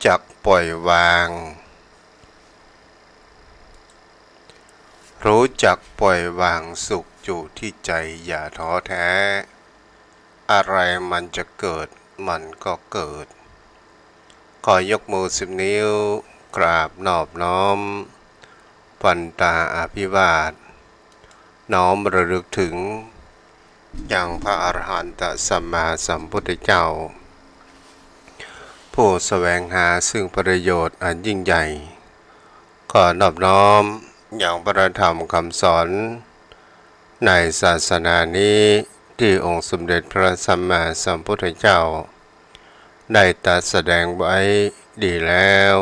จักปล่อยวางรู้จักปล่อยวางสุขอยู่ที่ใจอย่าท้อแท้อะไรมันจะเกิดมันก็เกิดขอยกมือ10 นิ้วกราบนอบน้อมปันตาอภิวาทน้อมระลึกถึงยังพระอรหันตสัมมาสัมพุทธเจ้าผู้แสวงหาซึ่งประโยชน์อันยิ่งใหญ่ขอนอบน้อมอย่างพระธรรมคำสอนในศาสนานี้ที่องค์สมเด็จพระสัมมาสัมพุทธเจ้าได้ตรัสแสดงไว้ดีแล้ว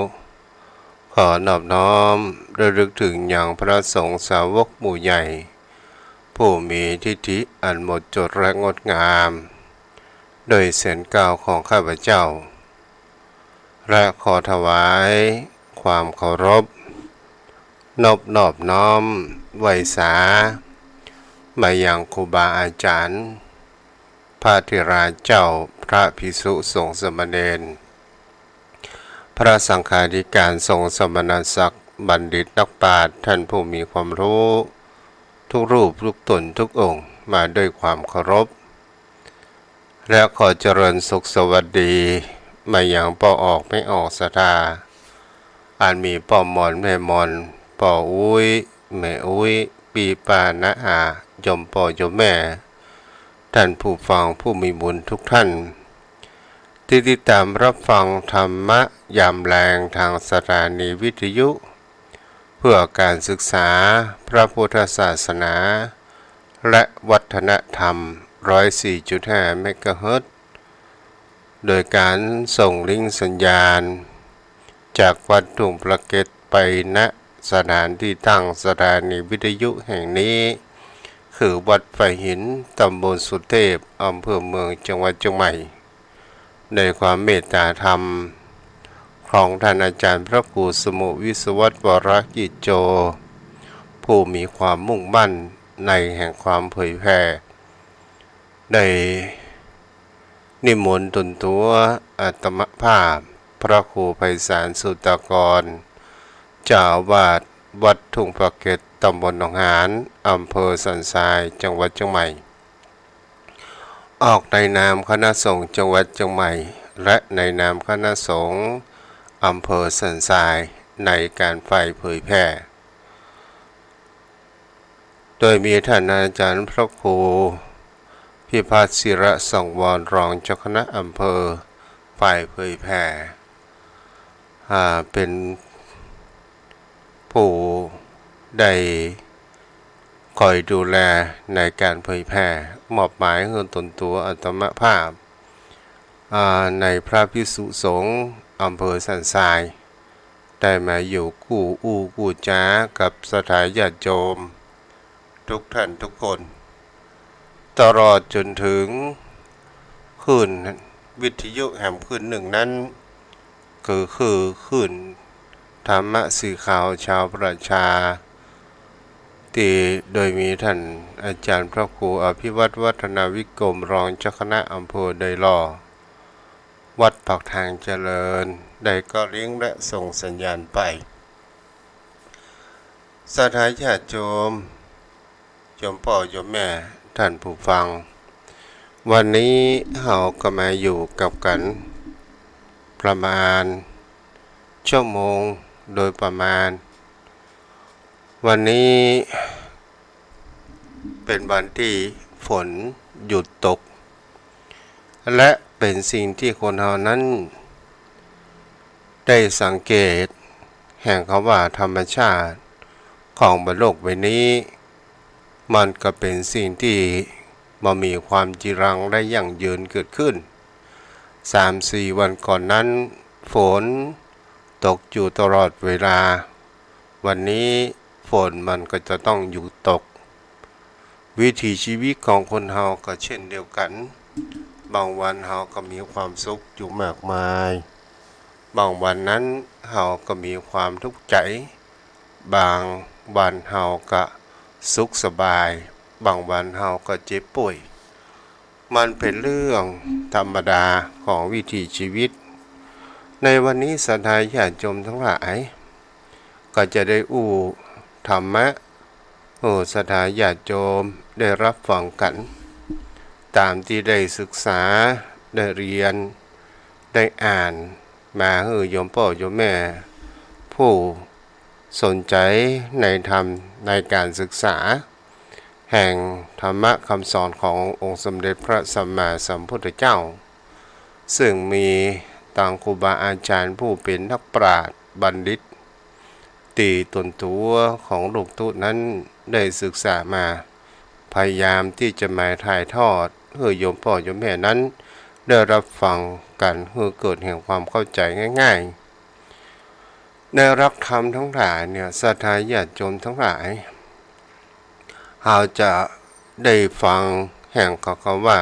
ขอนอบน้อมระลึกถึงอย่างพระสงฆ์สาวกหมู่ใหญ่ผู้มีทิฏฐิอันหมดจดและงดงามโดยเสียงกล่าวของข้าพเจ้าและขอถวายความเคารพนอบน้อมไหวสามายังครูบาอาจารย์พระธิราเจ้าพระภิกษุสงฆ์สามเณรพระสังฆาธิการสงฆ์สมณศักดิ์บัณฑิตนักปราชญ์ท่านผู้มีความรู้ทุกรูปทุกตนทุกองค์มาด้วยความเคารพและขอเจริญสุขสวัสดีมาอย่างป่อออกไม่ออกศรัทธาอันมีป่อมอนแม่มอนป่ออุ้ยแม่อุ้ยปีปานะอายมป่อยมแม่ท่านผู้ฟังผู้มีบุญทุกท่านที่ติดตามรับฟังธรรมะยามแรงทางสถานีวิทยุเพื่อการศึกษาพระพุทธศาสนาและวัฒนธรรม 104.5 เมกะเฮิรตซ์โดยการส่งลิงก์สัญญาณจากวัดทุ่งประเกตไปณสถานที่ตั้งสถานีวิทยุแห่งนี้คือวัดไฟหินตำบลสุเทพอำเภอเมืองจังหวัดเชียงใหม่ในความเมตตาธรรมของท่านอาจารย์พระครูสมุวิศวัตรวรกิจโจผู้มีความมุ่งมั่นในแห่งความเผยแผ่ได้นิมนต์ตนตัวอาตมภาพพระครูไพศาลสุตกรเจ้าอาวาสวัดทุ่งประเกตตำบลหนองหานอำเภอสันทรายจังหวัดเชียงใหม่ออกในนามคณะสงฆ์จังหวัดเชียงใหม่และในนามคณะสงฆ์อำเภอสันทรายในการไฟเผยแพร่โดยมีท่านอาจารย์พระครูพิพัฒน์ศิระสังวรรองเจ้าคณะอำเภอฝ่ายเผยแพร่เป็นผู้ได้คอยดูแลในการเผยแพร่มอบหมายเงินตนตัวอาตมภาพในพระภิกษุสงฆ์อำเภอสันทรายได้มาอยู่กู้จ้ากับสถานญาติโยมทุกท่านทุกคนตลอดจนถึงคืนวิทยุแห่งคืนหนึ่งนั้นคือคืนธรรมะสื่อข่าวชาวประชาที่โดยมีท่านอาจารย์พระครูอภิวัตรวัฒนาวิกรมรองเจ้าคณะอำเภอไดล่อวัดปักทางเจริญได้ก็เลี้ยงและส่งสัญญาณไปสถานญาติโยมพ่อโยมแม่ท่านผู้ฟังวันนี้เราก็มาอยู่กับกันประมาณชั่วโมงโดยประมาณวันนี้เป็นวันที่ฝนหยุดตกและเป็นสิ่งที่คนเรานั้นได้สังเกตแห่งคำว่าธรรมชาติของบนโลกใบนี้มันก็เป็นสิ่งที่มีความจีรังและยั่งยืนเกิดขึ้น 3-4 วันก่อนนั้นฝนตกอยู่ตลอดเวลาวันนี้ฝนมันก็จะต้องอยู่ตกวิถีชีวิตของคนเราก็เช่นเดียวกันบางวันเราก็มีความสุขอยู่มากมายบางวันนั้นเราก็มีความทุกข์ใจบางวันเราก็สุขสบายบางวันเราก็เจ็บป่วยมันเป็นเรื่องธรรมดาของวิถีชีวิต ในวันนี้ศรัทธาญาติโยมทั้งหลายก็จะได้ธรรมะศรัทธาญาติโยมได้รับฟังกันตามที่ได้ศึกษาได้เรียนได้อ่านมาโยมพ่อโยมแม่ผู้สนใจในธรรมในการศึกษาแห่งธรรมะคำสอนขององค์สมเด็จพระสัมมาสัมพุทธเจ้าซึ่งมีต่างครูบาอาจารย์ผู้เป็นนักปราชญ์บัณฑิตตีตนตัวของลูกทุนั้นได้ศึกษามาพยายามที่จะมาถ่ายทอดให้โยมพ่อโยมแม่นั้นได้รับฟังกันให้เกิดแห่งความเข้าใจง่ายๆในรักธรรมทั้งหลายเนี่ยศรัทธาญาติโยมทั้งหลายเราจะได้ฟังแห่งคำว่า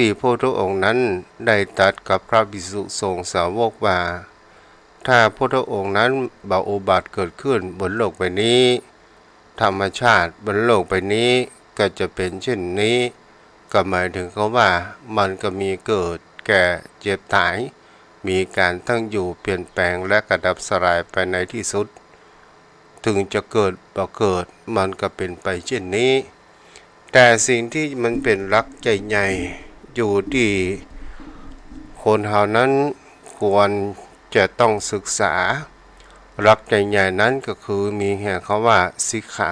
ที่พระพุทธองค์นั้นได้ตรัสกับพระภิกษุสงฆ์สาวกว่าถ้าพระพุทธองค์นั้นอุบัติเกิดขึ้นบนโลกใบนี้ธรรมชาติบนโลกใบนี้ก็จะเป็นเช่นนี้ก็หมายถึงเขาว่ามันก็มีเกิดแก่เจ็บตายมีการตั้งอยู่เปลี่ยนแปลงและกระดับสลายไปในที่สุดถึงจะเกิดเกิดมันก็เป็นไปเช่นนี้แต่สิ่งที่มันเป็นหลักใจใหญ่อยู่ที่คนเหล่านั้นควรจะต้องศึกษาหลักใจใหญ่นั้นก็คือมีแห่งเขาว่าสิกขา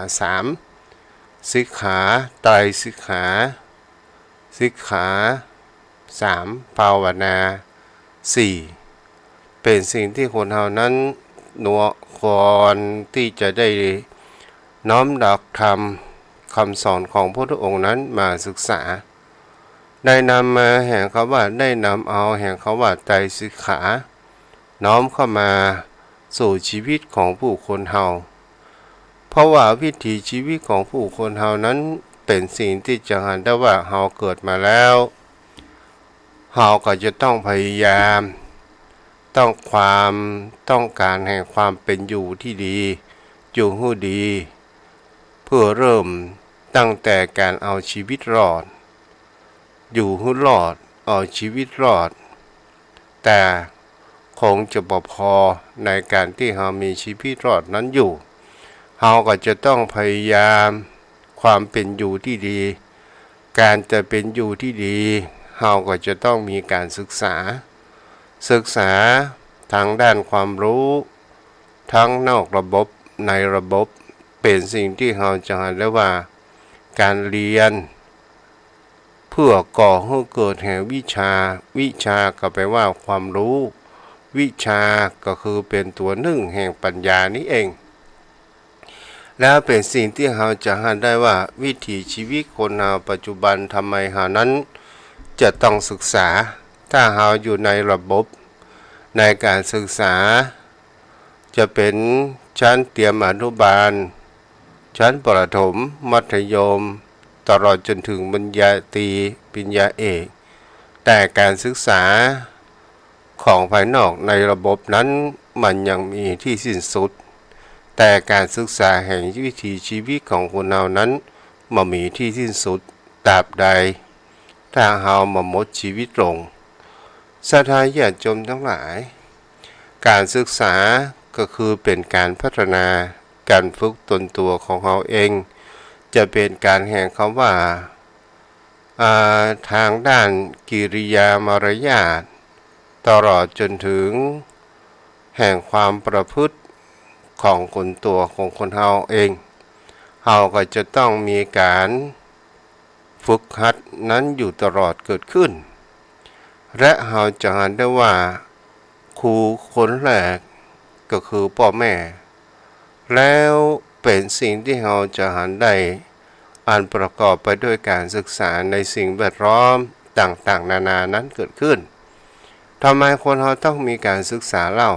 3สิกขาไตรสิกขา3ภาวนา4เป็นสิ่งที่คนเหล่านั้นควรที่จะได้น้อมดักธรรมคำสอนของพระพุทธองค์นั้นมาศึกษาได้นำมาแห่งเขาว่าได้นำเอาแห่งเขาว่าไตรสิกขาน้อมเข้ามาสู่ชีวิตของผู้คนเฮาเพราะว่าวิถีชีวิตของผู้คนเฮานั้นเป็นสิ่งที่จะเห็นได้ว่าเฮาเกิดมาแล้วเฮาก็จะต้องพยายามต้องการแห่งความเป็นอยู่ที่ดีอยู่ให้ดีเพื่อเริ่มตั้งแต่การเอาชีวิตรอดอยู่ให้รอดเอาชีวิตรอดแต่คงจะบ่พอในการที่เรามีชีวิตรอดนั้นอยู่เราก็จะต้องพยายามความเป็นอยู่ที่ดีการจะเป็นอยู่ที่ดีเราก็จะต้องมีการศึกษาทางด้านความรู้ทั้งนอกระบบในระบบเป็นสิ่งที่เราจะเรียกว่าการเรียนเพื่อก่อให้เกิดแห่งวิชาก็แปลว่าความรู้วิชาก็คือเป็นตัวหนึ่งแห่งปัญญานี้เองแล้วเป็นสิ่งที่เราจะเห็นได้ว่าวิถีชีวิตคนเราปัจจุบันทำไมเรานั้นจะต้องศึกษาถ้าเราอยู่ในระบบในการศึกษาจะเป็นชั้นเตรียมอนุบาลชั้นประถมมัธยมตลอดจนถึงปริญญาตรีปริญญาเอกแต่การศึกษาของภายนอกในระบบนั้นมันยังมีที่สิ้นสุดแต่การศึกษาแห่งวิถีชีวิตของคนเรานั้นมันมีที่สิ้นสุดตราบใดถ้าเราหมดชีวิตลงศรัทธาญาติโยมทั้งหลายการศึกษาก็คือเป็นการพัฒนาการฝึกตนตัวของเราเองจะเป็นการแห่งคำว่าทางด้านกิริยามารยาทตลอดจนถึงแห่งความประพฤติของคนตัวของคนเราเองเราก็จะต้องมีการฝึกหัดนั้นอยู่ตลอดเกิดขึ้นและเราจะเห็นได้ว่าครูคนแรกก็คือพ่อแม่แล้วเป็นสิ่งที่เราจะเห็นได้อันประกอบไปด้วยการศึกษาในสิ่งแวดล้อมต่างๆนานานั้นเกิดขึ้นทำไมคนเราต้องมีการศึกษาเล่า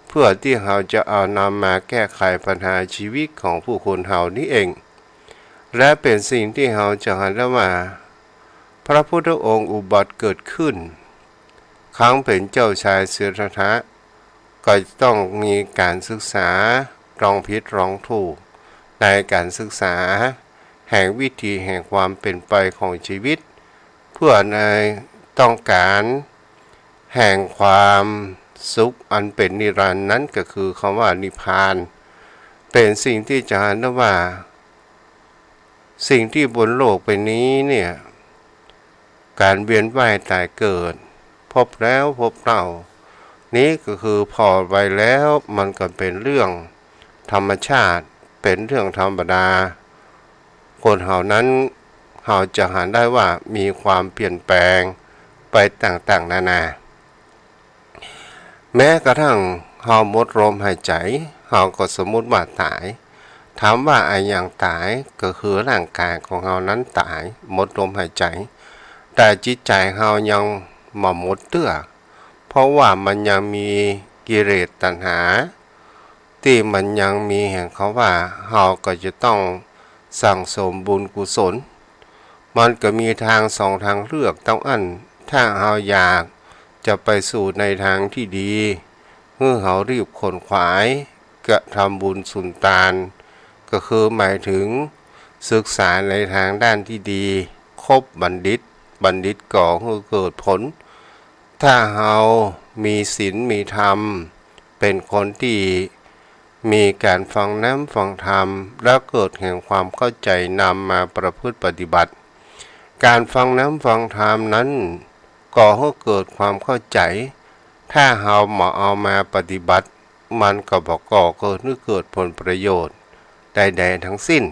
เพื่อที่เราจะเอานำมาแก้ไขปัญหาชีวิตของผู้คนเรานี้เองและเป็นสิ่งที่เราจะเห็นได้ว่าพระพุทธองค์อุบัติเกิดขึ้นครั้งเป็นเจ้าชายสิทธัตถะก็ต้องมีการศึกษาลองผิดลองถูกในการศึกษาแห่งวิธีแห่งความเป็นไปของชีวิตเพื่อในต้องการแห่งความ สุขอันเป็นนิรันดร์นั้นก็คือคำว่านิพพานเป็นสิ่งที่จะเห็นว่าสิ่งที่บนโลกใบนี้เนี่ยการเวียนว่ายตายเกิดพบแล้วพบเล่านี้ก็คือพอไปแล้วมันก็เป็นเรื่องธรรมชาติเป็นเรื่องธรรมดาคนเหล่านั้นเราจะเห็นได้ว่ามีความเปลี่ยนแปลงไปต่างๆนานาแม้กระทั่งเราหมดลมหายใจเราก็สมมุติว่าตายถามว่าอะไรอย่างตายก็คือร่างกายของเรานั้นตายหมดลมหายใจแต่จิตใจเรายังหมดเตื้อเพราะว่ามันยังมีกิเลสตัณหาที่มันยังมีแห่งเขาว่าเราก็จะต้องสั่งสมบุญกุศลมันก็มีทางสองทางเลือกต้องอันถ้าเราอยากจะไปสู่ในทางที่ดีเมื่อเรารีบขนขวายกระทำบุญสุนทานก็คือหมายถึงศึกษาในทางด้านที่ดีคบบัณฑิตก่อให้เกิดผลถ้าเรามีศีลมีธรรมเป็นคนที่มีการฟังน้ำฟังธรรมแล้วเกิดแห่งความเข้าใจนำมาประพฤติปฏิบัติการฟังน้ำฟังธรรมนั้นก่อให้เกิดความเข้าใจถ้าเราเอามาปฏิบัติมันก็บอกก่อเกิดหรือเกิดผลประโยชน์ใดๆทั้งสิ้น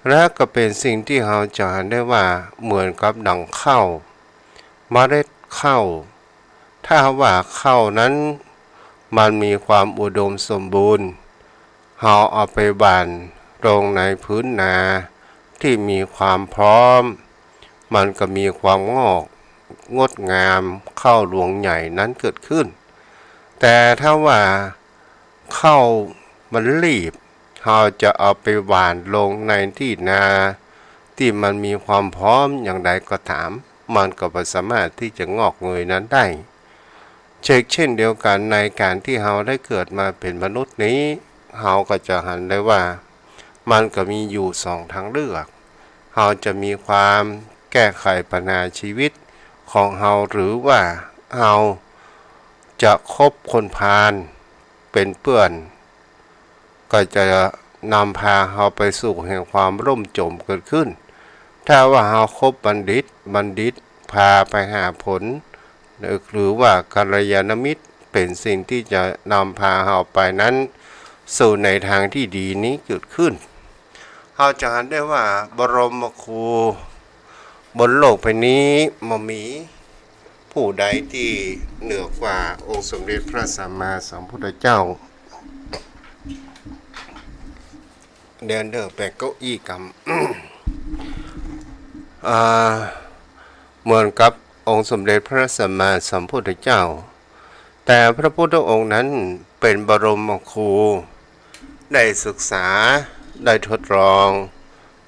และก็เป็นสิ่งที่เราจะเห็นได้ว่าเหมือนกับดังข้าวเมล็ดข้าวถ้าว่าข้าวนั้นมันมีความอุดมสมบูรณ์เราเอาไปหว่านลงในพื้นนาที่มีความพร้อมมันก็มีความงดงามข้าวหลวงใหญ่นั้นเกิดขึ้นแต่ถ้าว่าข้าวมันรีบเราจะเอาไปหว่านลงในที่นาที่มันมีความพร้อมอย่างใดก็ตามมันก็ไม่สามารถที่จะงอกเงยนั้นได้เช่นเดียวกันในการที่เราได้เกิดมาเป็นมนุษย์นี้เราก็จะเห็นได้ว่ามันก็มีอยู่สองทางเลือกเราจะมีความแก้ไขปัญหาชีวิตของเราหรือว่าเราจะคบคนพาลเป็นเพื่อนก็จะนำพาเราไปสู่แห่งความร่มจมเกิดขึ้นถ้าว่าเราคบบัณฑิตพาไปหาผลหรือว่ากัลยาณมิตรเป็นสิ่งที่จะนำพาเราไปนั้นสู่ในทางที่ดีนี้เกิดขึ้นเราจะเห็นได้ว่าบรมครูบนโลกใบนี้มันมีผู้ใดที่เหนือกว่าองค์สมเด็จพระสัมมาสัมพุทธเจ้าเดินแปะเก้าอี้กเหมือนกับองค์สมเด็จพระสัมมาสัมพุทธเจ้าแต่พระพุทธองค์นั้นเป็นบรมครูได้ศึกษาได้ทดลอง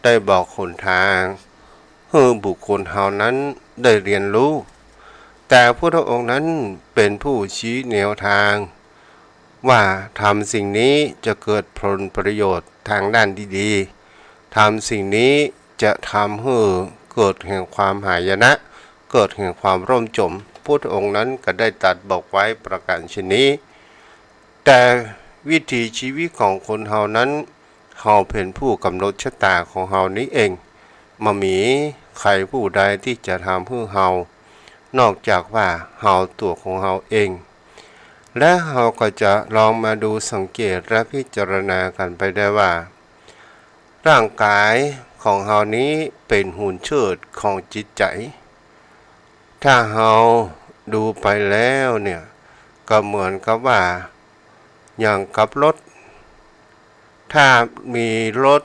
ได้บอกหนทางให้บุคคลเหล่านั้นได้เรียนรู้แต่พระองค์นั้นเป็นผู้ชี้แนวทางว่าทำสิ่งนี้จะเกิดผลประโยชน์ทางด้านที่ดีทำสิ่งนี้จะทำให้เกิดแห่งความหายนะเกิดแห่งความร่มจมพระองค์นั้นก็ได้ตรัสบอกไว้ประการชนี้แต่วิถีชีวิตของคนเฮานั้นเฮาเป็นผู้กำหนดชะตาของเฮานี้เองมามีใครผู้ใดที่จะทำให้เฮานอกจากว่าเฮาตัวของเฮาเองและเราก็จะลองมาดูสังเกตและพิจารณากันไปได้ว่าร่างกายของเรานี้เป็นหุ่นเชิดของจิตใจถ้าเราดูไปแล้วเนี่ยก็เหมือนกับว่าอย่างกับรถถ้ามีรถ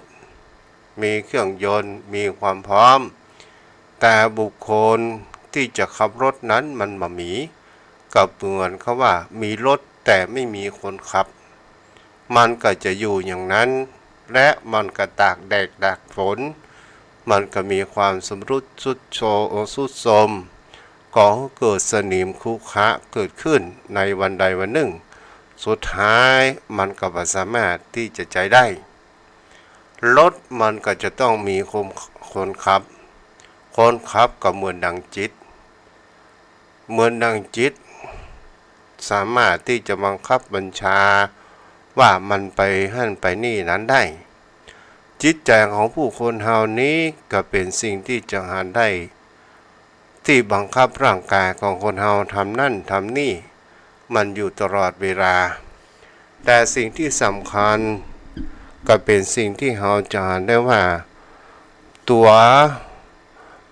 มีเครื่องยนต์มีความพร้อมแต่บุคคลที่จะขับรถนั้นมันบ่มีกับเหมือนเขาว่ามีรถแต่ไม่มีคนขับมันก็จะอยู่อย่างนั้นและมันก็ตากแดดตากฝนมันก็มีความสมรุดสุดโทรมก่อให้เกิดสนิมคุขะเกิดขึ้นในวันใดวันหนึ่งสุดท้ายมันก็ไม่สามารถที่จะใจได้รถมันก็จะต้องมีคนขับก็เหมือนดังจิต สามารถที่จะบังคับบัญชาว่ามันไปหั่นไปนี่นั้นได้จิตใจของผู้คนเฮานี้ก็เป็นสิ่งที่จะหาได้ที่บังคับร่างกายของคนเฮาทำนั่นทำนี่มันอยู่ตลอดเวลาแต่สิ่งที่สำคัญก็เป็นสิ่งที่เฮาจะหาได้ว่าตัว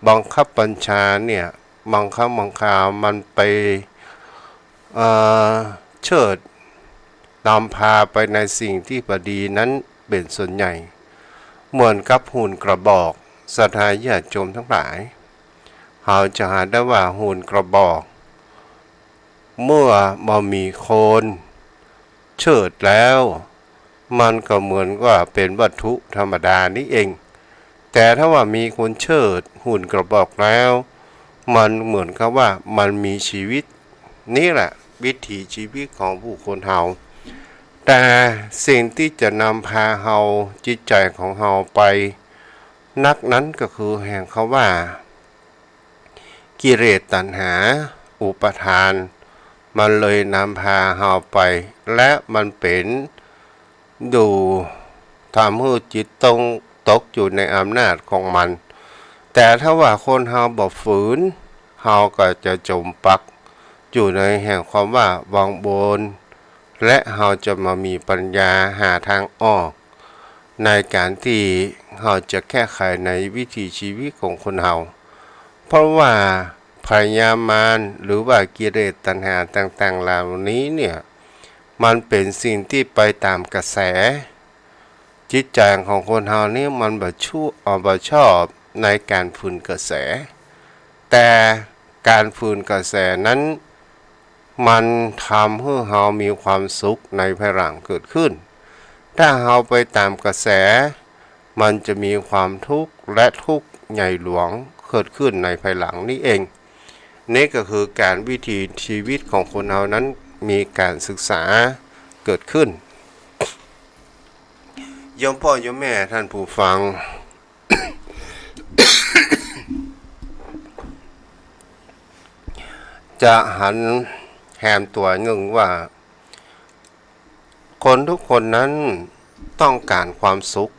บังคับบัญชาเนี่ยบังคับบังคามันไปเชิดนำพาไปในสิ่งที่พอดีนั้นเป็นส่วนใหญ่เหมือนกับหุ่นกระบอกศรัทธาญาติโยมทั้งหลายเราจะหาได้ว่าหุ่นกระบอกเมื่อบ่มีโคนเชิดแล้วมันก็เหมือนว่าเป็นวัตถุธรรมดานี้เองแต่ถ้าว่ามีคนเชิดหุ่นกระบอกแล้วมันเหมือนกับว่ามันมีชีวิตนี่แหละวิถีชีวิตของผู้คนเฮาแต่สิ่งที่จะนำพาเฮาจิตใจของเฮาไปนักนั้นก็คือแห่งเขาว่ากิเลสตัณหาอุปทานมันเลยนำพาเฮาไปและมันเป็นดูทำให้จิตต้องตกอยู่ในอำนาจของมันแต่ถ้าว่าคนเฮาบ่ฝืนเฮาก็จะจมปักอยู่ในแห่งความว่าวังบนและเฮาจะมามีปัญญาหาทางออกในการที่เฮาจะแก้ไขในวิถีชีวิตของคนเฮาเพราะว่าพยามารหรือว่ากิเลสตัณหาต่างๆเหล่านี้เนี่ยมันเป็นสิ่งที่ไปตามกระแสจิตใจของคนเฮานี่มันบ่ชอบในการฝืนกระแสแต่การฝืนกระแสนั้นมันทำให้เฮามีความสุขในภายหลังเกิดขึ้นถ้าเฮาไปตามกระแสมันจะมีความทุกข์และทุกข์ใหญ่หลวงเกิดขึ้นในภายหลังนี้เองนี่ก็คือการวิถีชีวิตของคนเฮานั้นมีการศึกษาเกิดขึ้นโยมพ่อโยมแม่ท่านผู้ฟัง จะหันแหมตัวหนึ่งว่าคนทุกคนนั้นต้องการความสุข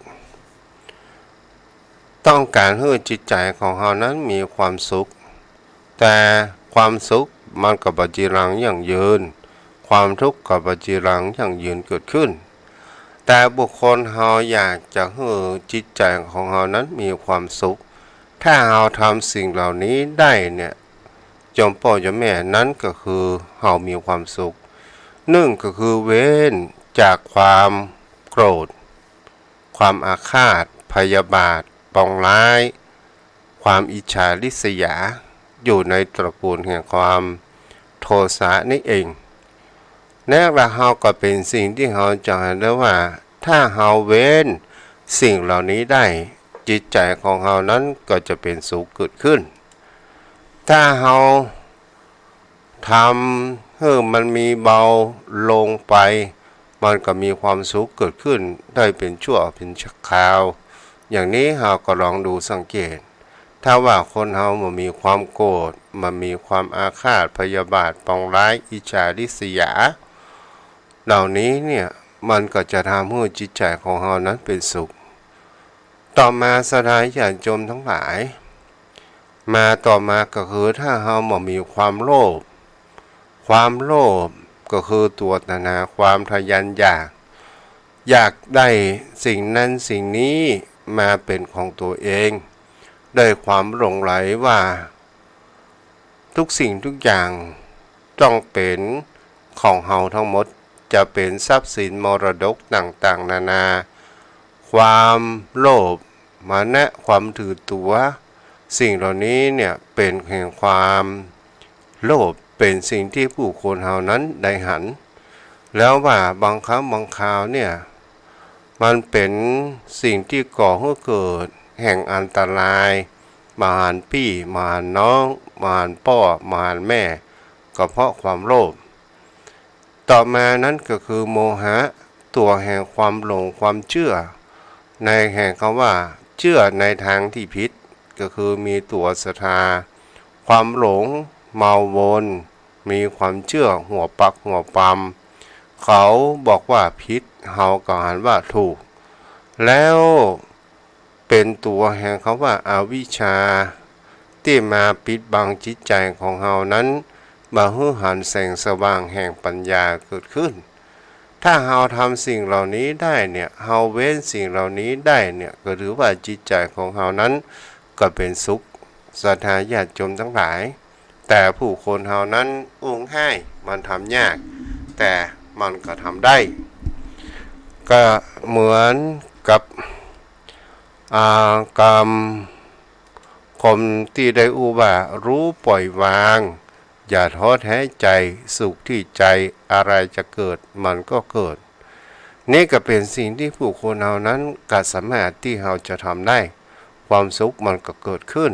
ต้องการให้จิตใจของเขานั้นมีความสุขแต่ความสุขมันก็บ่จีรังยั่งยืนความทุกข์ก็บ่จีรังยั่งยืนเกิดขึ้นแต่บุคคลเราอยากจะให้จิตใจของเรานั้นมีความสุขถ้าเราทำสิ่งเหล่านี้ได้เนี่ยจอมพ่อจอมแม่นั้นก็คือเรามีความสุขหนึ่งก็คือเว้นจากความโกรธความอาฆาตพยาบาทปองร้ายความอิจฉาริษยาอยู่ในตระกูลแห่งความโทสะนี่เองแน่ละเฮาก็เป็นสิ่งที่เฮาจะเห็นได้ว่าถ้าเฮาเว้นสิ่งเหล่านี้ได้จิตใจของเฮานั้นก็จะเป็นสุขเกิดขึ้นถ้าเฮาทำให้มันมีเบาลงไปมันก็มีความสุขเกิดขึ้นได้เป็นชั่วเป็นคราวอย่างนี้เฮาก็ลองดูสังเกตถ้าว่าคนเฮามันมีความโกรธมันมีความอาฆาตพยาบาทปองร้ายอิจฉาริษยาเหล่านี้เนี่ยมันก็จะทำให้จิตใจของเฮานั้นเป็นสุขต่อมาสลายญาติโยมทั้งหลายมาต่อมาก็คือถ้าเฮาบ่มีความโลภก็คือตัวตัณหาความทะยานอยากได้สิ่งนั้นสิ่งนี้มาเป็นของตัวเองด้วยความหลงไหลว่าทุกสิ่งทุกอย่างต้องเป็นของเฮาทั้งหมดจะเป็นทรัพย์สินมรดกต่างๆนานาความโลภมานะความถือตัวสิ่งเหล่านี้เนี่ยเป็นแห่งความโลภเป็นสิ่งที่ผู้คนเฮานั้นได้หันแล้วว่าบางครั้งบางคราวเนี่ยมันเป็นสิ่งที่ก่อให้เกิดแห่งอันตรายมาหาพี่มาหาน้องมาหาพ่อมาหาแม่ก็เพราะความโลภต่อมานั้นก็คือโมหะตัวแห่งความหลงความเชื่อในแห่งคำว่าเชื่อในทางที่ผิดก็คือมีตัวศรัทธาความหลงเมาวน มีความเชื่อหัวปักหัวปามเขาบอกว่าผิดเฮาก็หันว่าถูกแล้วเป็นตัวแห่งเขาว่าอาวิชชาที่มาปิดบังจิตใจของเฮานั้นมาให้หันแสงสว่างแห่งปัญญาเกิดขึ้นถ้าเฮาทำสิ่งเหล่านี้ได้เนี่ยเฮาเว้นสิ่งเหล่านี้ได้เนี่ยก็ถือว่าจิตใจของเฮานั้นก็เป็นสุขศรัทธาญาติโยมทั้งหลายแต่ผู้คนเฮานั้นอุ้งให้มันทำยากแต่มันก็ทำได้ก็เหมือนกับกรรมคนที่ได้อุบารู้ปล่อยวางอย่าท้อแท้ใจสุขที่ใจอะไรจะเกิดมันก็เกิดนี่ก็เป็นสิ่งที่ผู้คนเฮานั้นก็สามารถที่เราจะทำได้ความสุขมันก็เกิดขึ้น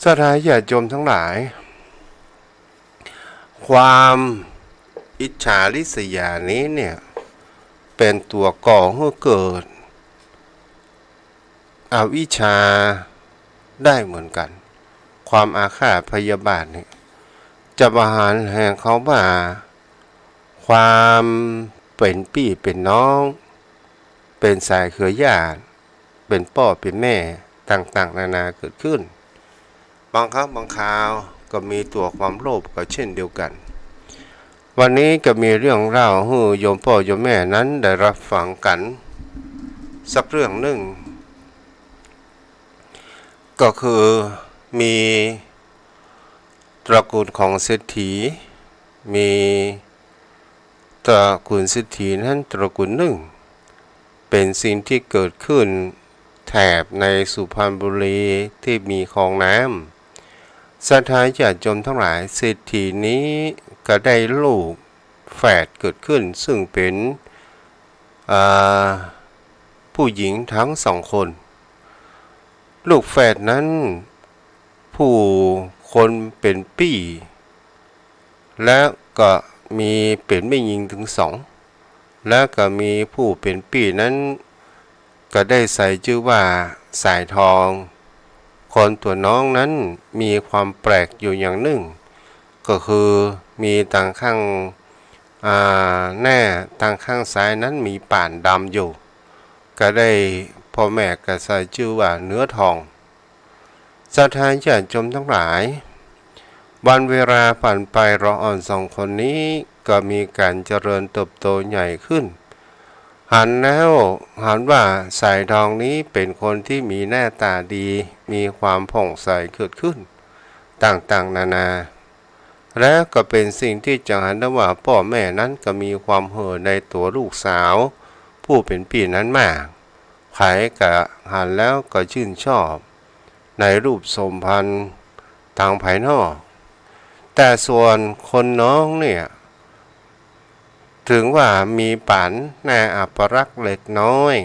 ศรัทธาญาติโยมทั้งหลายความอิจฉาริษยานี้เนี่ยเป็นตัวก่อให้เกิดอวิชชาได้เหมือนกันความอาฆาตพยาบาทเนี่ยจะบาหารแห่งเขาว่าความเป็นพี่เป็นน้องเป็นสายเครือญาติเป็นพ่อเป็นแม่ต่างๆนานาเกิดขึ้นบางครั้งบางคราวก็มีตัวความโลภก็เช่นเดียวกันวันนี้ก็มีเรื่องเล่าให้โยมพ่อโยมแม่นั้นได้รับฟังกันสักเรื่องหนึ่งก็คือมีตระกูลของเศรษฐีมีตระกูลเศรษฐีนั้นตระกูลหนึ่งเป็นสิ่งที่เกิดขึ้นแถบในสุพรรณบุรีที่มีคลองน้ำศรัทธาญาติโยมทั้งหลายเศรษฐีนี้ก็ได้ลูกแฝดเกิดขึ้นซึ่งเป็นผู้หญิงทั้งสองคนลูกแฝดนั้นผู้คนเป็นปี่และก็มีเป็นแม่หญิงถึงสองและก็มีผู้เป็นปี่นั้นก็ได้ใส่ชื่อว่าสายทองคนตัวน้องนั้นมีความแปลกอยู่อย่างหนึ่งก็คือมีทางข้างแน่ทางข้างซ้ายนั้นมีป่านดำอยู่ก็ได้พ่อแม่ก็ใส่ชื่อว่าเนื้อทองศรัทธาญาติโยมทั้งหลายวันเวลาผ่านไปเราอ่อนสองคนนี้ก็มีการเจริญเติบโตใหญ่ขึ้นหันว่าสายทองนี้เป็นคนที่มีหน้าตาดีมีความผ่องใสเกิดขึ้นต่างๆนานาและก็เป็นสิ่งที่จะหันว่าพ่อแม่นั้นก็มีความเห่อในตัวลูกสาวผู้เป็นปี่นั้นมากใครก็หันแล้วก็ชื่นชอบในรูปสมพันธ์ทางภายนอกแต่ส่วนคนน้องเนี่ยถึงว่ามีปันหน้าอัปลักษณ์เล็กน้อย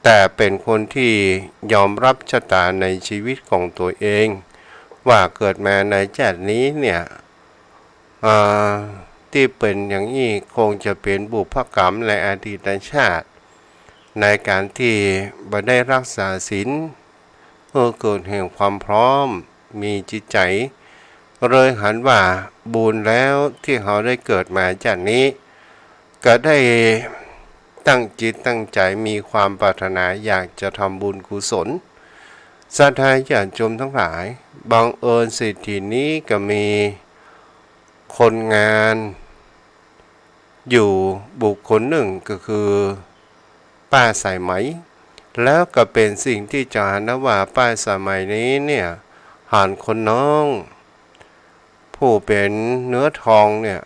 แต่เป็นคนที่ยอมรับชะตาในชีวิตของตัวเองว่าเกิดมาในชาตินี้เนี่ยที่เป็นอย่างนี้คงจะเป็นบุพกรรมในอดีตชาติในการที่บ่ได้รักษาศีลเกิดแห่งความพร้อมมีจิตใจเลยหันว่าบุญแล้วที่เขาได้เกิดมาจากนี้ก็ได้ตั้งจิตตั้งใจมีความปรารถนาอยากจะทำบุญกุศลศรัทธาญาติโยมทั้งหลายบังเอิญเศรษฐีนี้ก็มีคนงานอยู่บุคคลหนึ่งก็คือป้าสายไหมแล้วก็เป็นสิ่งที่จะหันว่าป้าสายไหมนี้เนี่ยหันคนน้องผู้เป็นเนื้อทองเนี่ย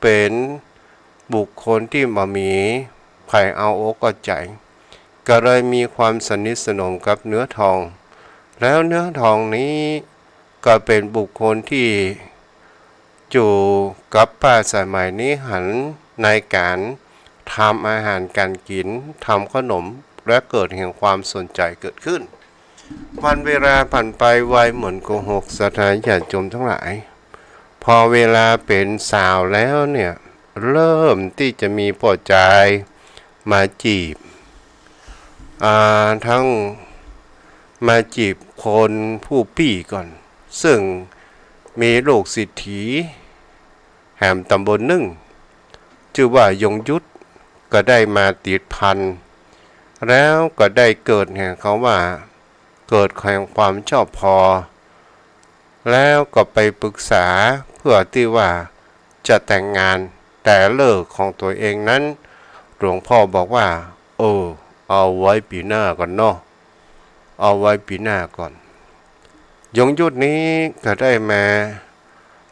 เป็นบุคคลที่มามีใครเอาอกเอาใจก็เลยมีความสนิทสนมกับเนื้อทองแล้วเนื้อทองนี้ก็เป็นบุคคลที่อยู่กับป้าสายไหมนี้หันในการทำอาหารการกินทำขนมและเกิดแห่งความสนใจเกิดขึ้นวันเวลาผ่านไปไวเหมือนโกหกศรัทธาญาติโยมทั้งหลายพอเวลาเป็นสาวแล้วเนี่ยเริ่มที่จะมีพ่อใจมาจีบทั้งมาจีบคนผู้ปี่ก่อนซึ่ง มีลูกศิษฐีแห่งตำบลหนึ่งชื่อว่ายงยุทธก็ได้มาติดพันแล้วก็ได้เกิดแห่งเขาว่าเกิดแห่งความชอบพอแล้วก็ไปปรึกษาเพื่อที่ว่าจะแต่งงานแต่เลิกของตัวเองนั้นหลวงพ่อบอกว่าเอาไว้ปีหน้าก่อนเนาะเอาไว้ปีหน้าก่อนยงยุทธนี้ก็ได้มา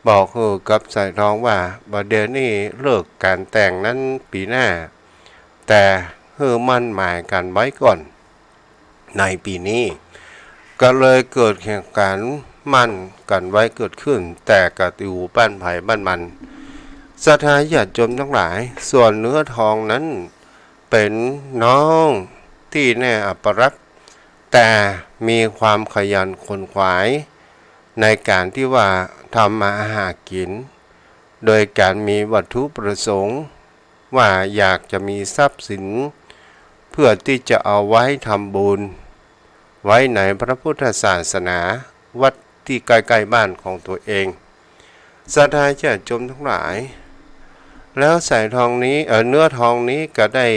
บอกกับสายทองว่าบัดเดี๋ยวนี้เลิกการแต่งนั้นปีหน้าแต่มั่นหมายกันไว้ก่อนในปีนี้ก็เลยเกิดเหตุการณ์มั่นกันไว้เกิดขึ้นแต่กติวบ้านไผ่บ้านมันศรัทธาญาติโยมทั้งหลายส่วนเนื้อทองนั้นเป็นน้องที่แน่อัปรักษ์แต่มีความขยันขนขวายในการที่ว่าทำมาหากินโดยการมีวัตถุประสงค์ว่าอยากจะมีทรัพย์สินเพื่อที่จะเอาไว้ทำบุญไว้ในพระพุทธศาสนาวัดที่ใกล้ๆบ้านของตัวเองศรัทธาญาติโยมทั้งหลายแล้วสายทองนี้เนื้อทองนี้ก็ได้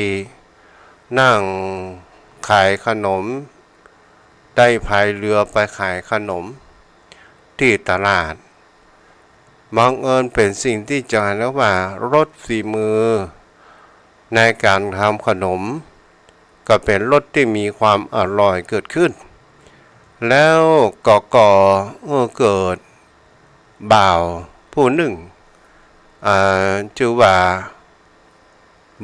นั่งขายขนมได้พายเรือไปขายขนมที่ตลาดบังเอิญเป็นสิ่งที่จะเห็นแล้วว่ารสฝีมือในการทำขนมก็เป็นรสที่มีความอร่อยเกิดขึ้นแล้วก็เกิดบ่าวผู้หนึ่งชื่อว่า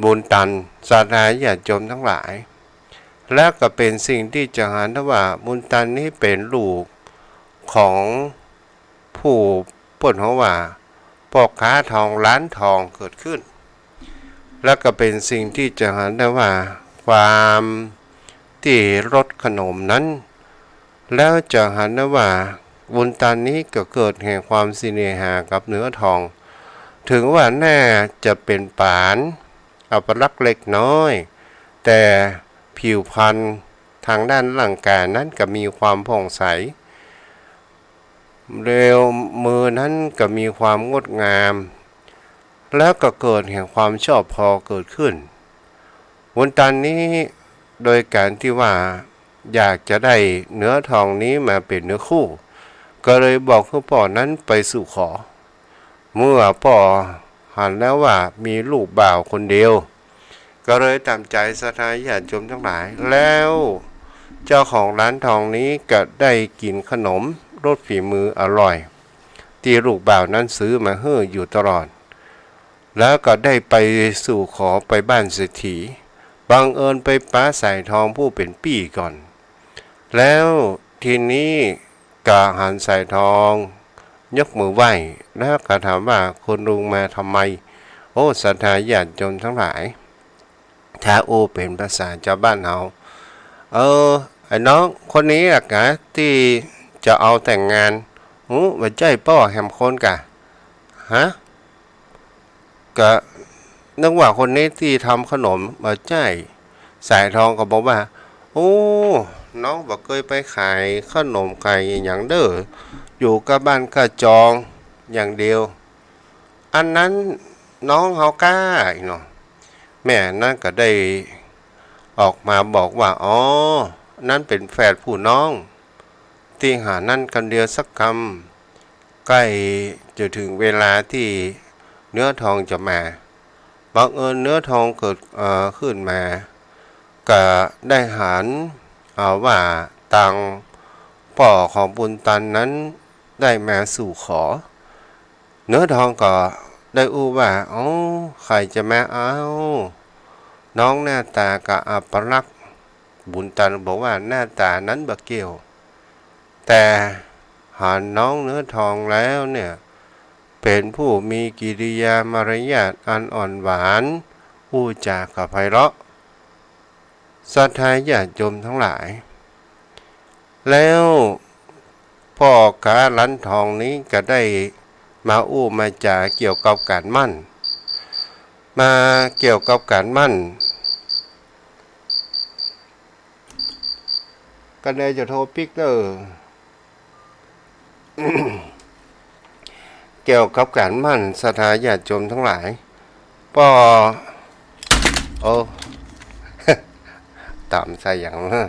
บุญตันศรัทธาญาติโยมทั้งหลายและก็เป็นสิ่งที่จะเห็นว่าบุญตันนี้เป็นลูกของผู้ป่นเขาว่าพ่อค้าทองร้านทองเกิดขึ้นและก็เป็นสิ่งที่จะเห็นได้ว่าความที่รสขนมนั้นแล้วจะเห็นได้ว่าบุญตันนี้ก็เกิดแห่งความสิเนหากับเนื้อทองถึงว่าแน่จะเป็นปานอัปลักษณ์เล็กน้อยแต่ผิวพรรณทางด้านร่างกายนั้นก็มีความผ่องใสเร็วมือนั้นก็มีความงดงามแล้วก็เกิดแห่งความชอบพอเกิดขึ้นบุญตันนี้โดยการที่ว่าอยากจะได้เนื้อทองนี้มาเป็นเนื้อคู่ก็เลยบอกให้พ่อนั้นไปสู่ขอเมื่อพ่อหันแล้วว่ามีลูกบ่าวคนเดียวก็เลยตามใจศรัทธาญาติโยมทั้งหลายแล้วเจ้าของร้านทองนี้ก็ได้กินขนมรสฝีมืออร่อยที่ลูกบ่าวนั้นซื้อมาให้อยู่ตลอดแล้วก็ได้ไปสู่ขอไปบ้านเศรษฐีบังเอิญไปป้าสายทองผู้เป็นปี่ก่อนแล้วทีนี้กาหันสายทองยกมือไหว้แล้วก็ถามว่าคุณลุงมาทำไมศรัทธาญาติโยมทั้งหลายถ้าเป็นภาษาชาวบ้านเราไอ้น้องคนนี้ล่ะกะที่จะเอาแต่งงานว่าใจป้อแหมคนกะฮะก็นึกว่าคนนี้ที่ทำขนมมาใจสายทองก็บอกว่าน้องบอกเคยไปขายขนมไก่อย่างเด้ออยู่กับบ้านก็จองอย่างเดียวอันนั้นน้องเขากล้าเนาะแม่นั่นก็ได้ออกมาบอกว่านั่นเป็นแฝดผู้น้องที่หานั่นกันเดียวสักคำใกล้จะถึงเวลาที่เนื้อทองจะมาบังเอิญเนื้อทองเกิดขึ้นมาก็ได้หันว่าตังพ่อของบุญตันนั้นได้มาสู่ขอเนื้อทองก็ได้ว่าใครจะมาเอาน้องหน้าตากับอัปลักษณ์บุญตันบอกว่าหน้าตานั้นบ่เกี่ยวแต่หาน้องเนื้อทองแล้วเนี่ยเป็นผู้มีกิริยามารยาทอันอ่อนหวานพูดจาไพเราะศรัทธาญาติโยมทั้งหลายแล้วพ่อค้าร้านทองนี้ก็ได้มามาจาเกี่ยวกับการมั่นมาเกี่ยวกับการมั่นก็เลยจะโทรปิกเตอร์ กี่ยวกับการมั่นศรัทธาญาติโยมทั้งหลายปอโอ้ ตามใส่อย่างนะ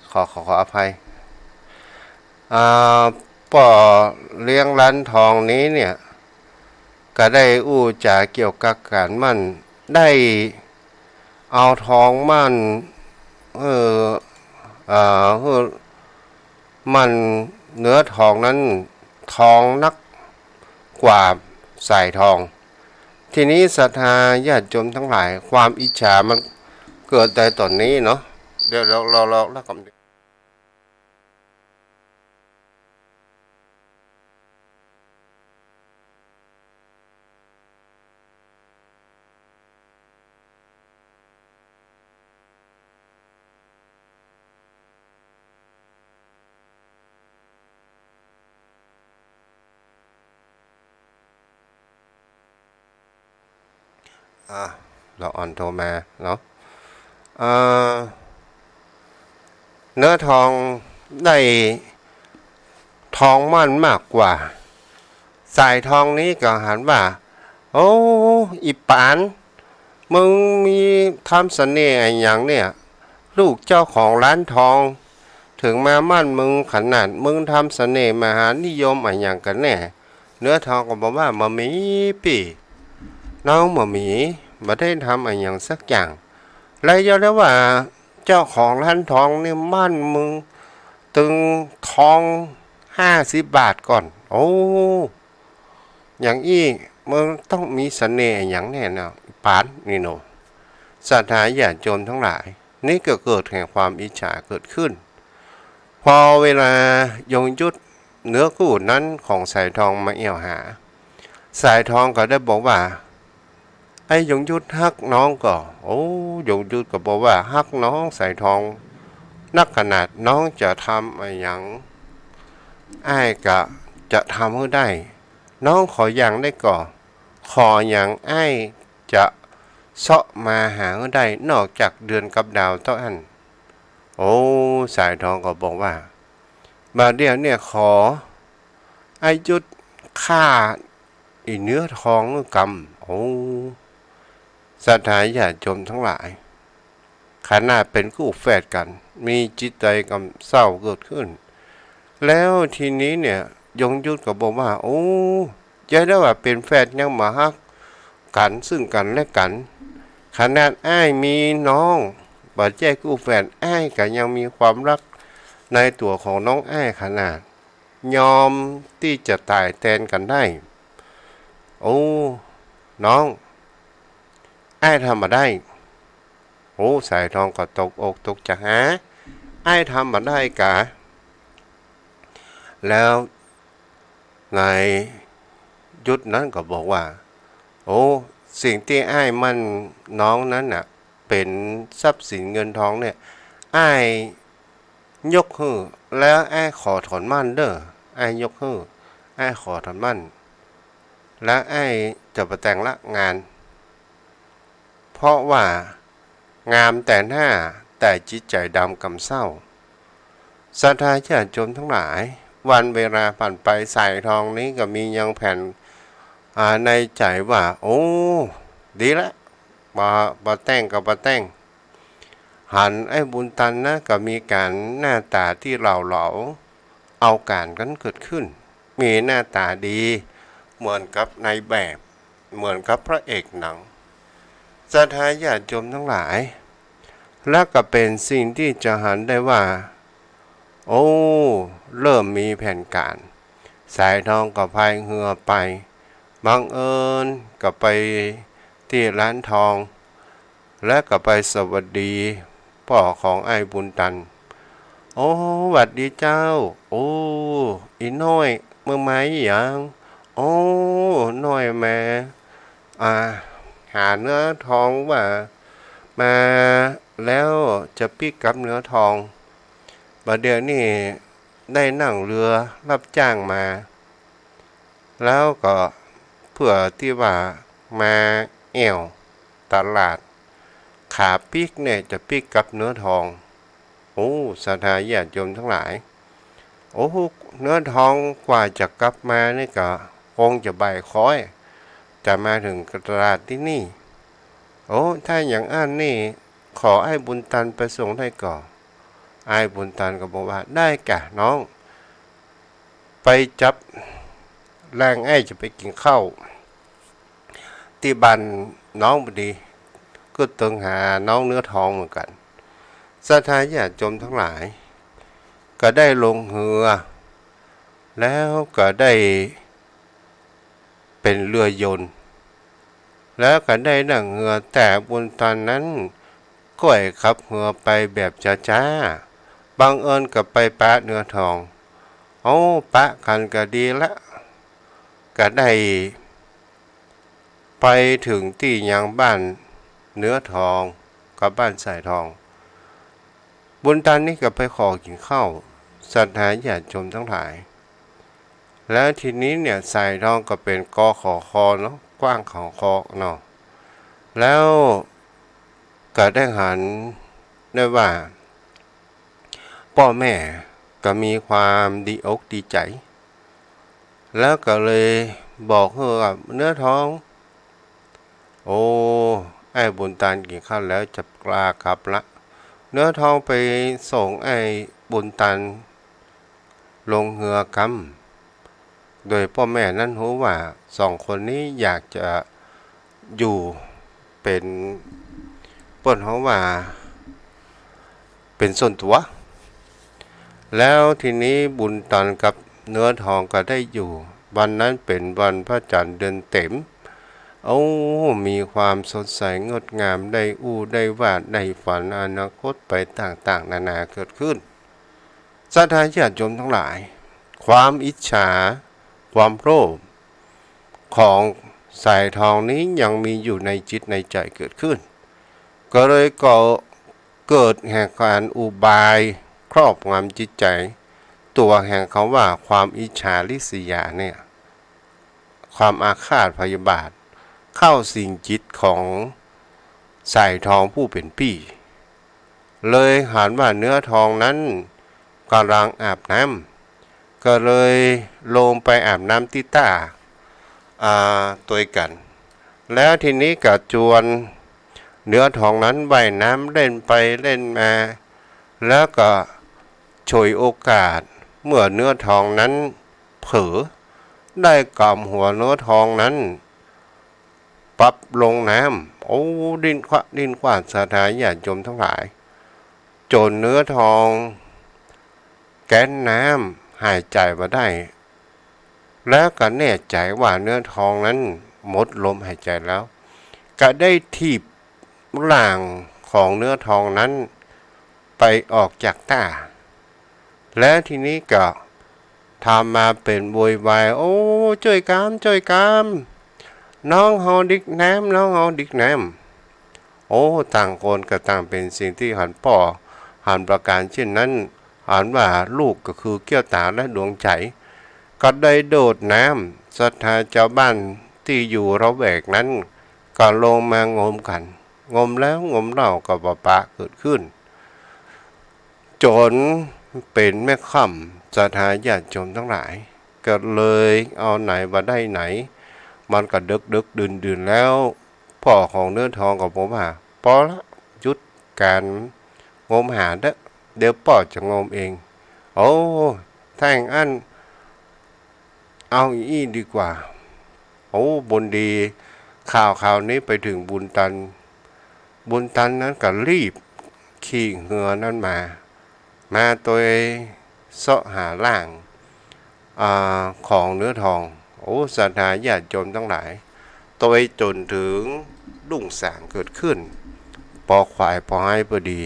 ขออภัยปอเลี้ยงร้านทองนี้เนี่ยก็ได้อู้จาเกี่ยวกับการมั่นได้เอาทองมั่นเออมันเนื้อทองนั้นทองนักกว่าใส่ทองทีนี้ศรัทธาญาติโยมทั้งหลายความอิจฉามันเกิดแต่ตอนนี้เนาะเดี๋ยวเราแล้วกันเราอ่อนโทรมาเนาะเนื้อทองได้ทองมั่นมากกว่าสายทองนี้ก็หันว่าโอ้อีปานมึงมีทำเสน่ห์อะไรอย่างเนี่ยลูกเจ้าของร้านทองถึงมามั่นมึงขนาดมึงทำเสน่ห์มหานิยมอะไรอย่างกันแน่เนื้อทองก็บอกว่ามามีปีน้องมามีมาได้ทำอะไรอย่างสักอย่างเลยยอได้ว่าเจ้าของร้านทองนี่มั่นมึงตึงทอง50 บาทก่อนโอ้อย่างอี้มึงต้องมีเสน่ห์อย่างแน่นอนปานนี่โนศรัทธาญาติโยมทั้งหลายนี่ก็เกิดแห่งความอิจฉาเกิดขึ้นพอเวลายงยุทธเนื้อกู้นั้นของสายทองมาเอี่ยวหาสายทองก็ได้บอกว่าไอ้ยงยุทธฮักน้องก็โอ้ยงยุทธก็บอกว่าฮักน้องสายทองนักขนาดน้องจะทำอะไรอย่างไอ้ก็จะทำให้ได้น้องขออย่างได้ก่อขออย่างไอ้จะเสาะมาหาได้นอกจากเดือนกับดาวเท่านั้นโอ้สายทองก็บอกว่าบาเดียวเนี่ยขอไอ้ยุทธฆ่าอีเนื้อทองกำโอ้ศรัทธาญาติโยมทั้งหลายขณะเป็นคู่แฝดกันมีจิตใจกำเศร้าเกิดขึ้นแล้วทีนี้เนี่ยยงยุทธก็บอกว่าโอ้จะได้ว่าเป็นแฝดยังมาฮักกันซึ่งกันและกันขนาดอ้ายมีน้องบาดแจ้กู้แฝดอ้ายก็ยังมีความรักในตัวของน้องอ้ายขนาดยอมที่จะตายแทนกันได้โอ้น้องไอ้ทำมาได้โอ้สายทองก็ตกอกตกใจฮะไอ้ทำมาได้กะแล้วนายยุทธนั้นก็บอกว่าโอ้สิ่งที่ไอ้มันน้องนั้นน่ะเป็นทรัพย์สินเงินทองเนี่ยไอ้ยกฮือแล้วไอ้ขอถอนมั่นเด้อไอ้ยกฮือไอ้ขอถอนมั่นแล้วไอ้จะไปแต่งละงานเพราะว่างามแต่หน้าแต่จิตใจดำกำเศร้าศรัทธาญาติโยมทั้งหลายวันเวลาผ่านไปสายทองนี้ก็มียังแผ่นในใจว่าโอ้ดีละบ่แต่งกับบ่แต่งหันไอ้บุญตันนะก็มีการหน้าตาที่เหล่าเอาการกันเกิดขึ้นมีหน้าตาดีเหมือนกับในแบบเหมือนกับพระเอกหนังศรัทธาญาติโยมทั้งหลายและก็เป็นสิ่งที่จะหันได้ว่าโอ้เริ่มมีแผนการสายทองก็พายเรือไปบังเอิญก็ไปที่ร้านทองและก็ไปสวัสดีพ่อของไอ้บุญตันโอ้หวัดดีเจ้าโอ้อีน้อยเมื่อไหร่ยังโอ้น้อยแม่หาเนื้อทองว่ามาแล้วจะปิกกับเนื้อทองบัดเดี๋ยวนี้ได้นั่งเรือรับจ้างมาแล้วก็เพื่อที่ว่ามาแอวตลาดขาปิกเนี่ยจะปิกกับเนื้อทองโอ้ศรัทธาญาติโยมทั้งหลายโอ้เนื้อทองกว่าจะกลับมานี่ก็โอ้ งจะใบคอยจะมาถึงกระดาษที่นี่โอ้ถ้าอย่างอันนี่ขอไอ้บุญตันไปส่งได้ก่อนไอ้บุญตันก็บอกว่าได้กะน้องไปจับแรงไอ้จะไปกินข้าวที่บ้านน้องพอดีก็ตึงหาน้องเนื้อทองเหมือนกันศรัทธาญาติโยมทั้งหลายก็ได้ลงเรือแล้วก็ได้เป็นเรือยนต์แล้วก็ได้นั่งเรือแต่บุญตอนนั้นก้อยขับเรือไปแบบช้าๆบังเอิญกับไปปะเนื้อทองเอาปะกันก็ดีละก็ได้ไปถึงที่ยังบ้านเนื้อทองกับบ้านสายทองบุญตานนี้ก็ไปขอกินข้าวศรัทธาญาติโยมทั้งหลายแล้วทีนี้เนี่ยสายทองก็เป็นกอขอคอเนาะกว้างของคอเนาะแล้วก็ได้หันได้ว่าพ่อแม่ก็มีความดีอกดีใจแล้วก็เลยบอกเธอกับเนื้อทองโอ้ไอ้บุญตานกินข้าวแล้วจะกล้ากลับละเนื้อทองไปส่งไอ้บุญตันลงเรือกำโดยพ่อแม่นั้นรู้ว่าสองคนนี้อยากจะอยู่เป็นเปิ้นเขาว่าเป็นส่วนตัวแล้วทีนี้บุญตันกับเนื้อทองก็ได้อยู่วันนั้นเป็นวันพระจันทร์เดือนเต็มมีความสดใสงดงามได้ได้วาดได้ฝันอนาคตไปต่างๆนานาเกิดขึ้นศรัทธาญาติโยมทั้งหลายความอิจฉาความโลภของสายทองนี้ยังมีอยู่ในจิตในใจเกิดขึ้นก็เลยเกิดแห่งการอุบายครอบงำจิตใจตัวแห่งเขาว่าความอิจฉาริษยาเนี่ยความอาฆาตพยาบาทเข้าสิงจิตของสายทองผู้เป็นพี่เลยหันว่าเนื้อทองนั้นกำลังอาบน้ำก็เลยลงไปอาบน้ำที่ต้าตัวกันแล้วทีนี้ก็จวนเนื้อทองนั้นว่ายน้ำเล่นไปเล่นมาแล้วก็ฉวยโอกาสเมื่อเนื้อทองนั้นเผลอได้กำหัวเนื้อทองนั้นปับลงน้ำดินขว้างศรัทธาญาติโยมทั้งหลายจนเนื้อทองแก้นน้ำหายใจมาได้แล้วก็แน่ใจว่าเนื้อทองนั้นหมดลมหายใจแล้วก็ได้ถีบร่างของเนื้อทองนั้นไปออกจากตาและทีนี้ก็ทำมาเป็นโวยวายช่วยกามน้องเฮาดิกน้ำน้องเฮาดิกน้ำต่างคนก็ต่างเป็นสิ่งที่หันป่อหันประการเช่นนั้นหันว่าลูกก็คือเกี้ยวตาและดวงใจก็ได้โดดน้ำศรัทธาเจ้าบ้านที่อยู่ระแวกนั้นก็ลงมางมกันงมแล้วงมเล่ากับปะเกิดขึ้นจนเป็นแม่ค่ำศรัทธาญาติโยมทั้งหลายก็เลยเอาไหนมาได้ไหนมันก็ดึกดื่นแล้วพ่อของเนื้อทองกับผมว่าพอละยุดการงมหาเดี๋ยวพ่อจะงมเองถ้าอย่างนั้นเอาอีดีกว่าบุญดีข่าวนี้ไปถึงบุญตันนั้นก็รีบขี่เรือนั้นมาตัวเสาะหาล่างของเนื้อทองศรัทธาญาติโยมทั้งหลายตัวจนถึงรุ่งสางเกิดขึ้นปอควายปอให้พอดี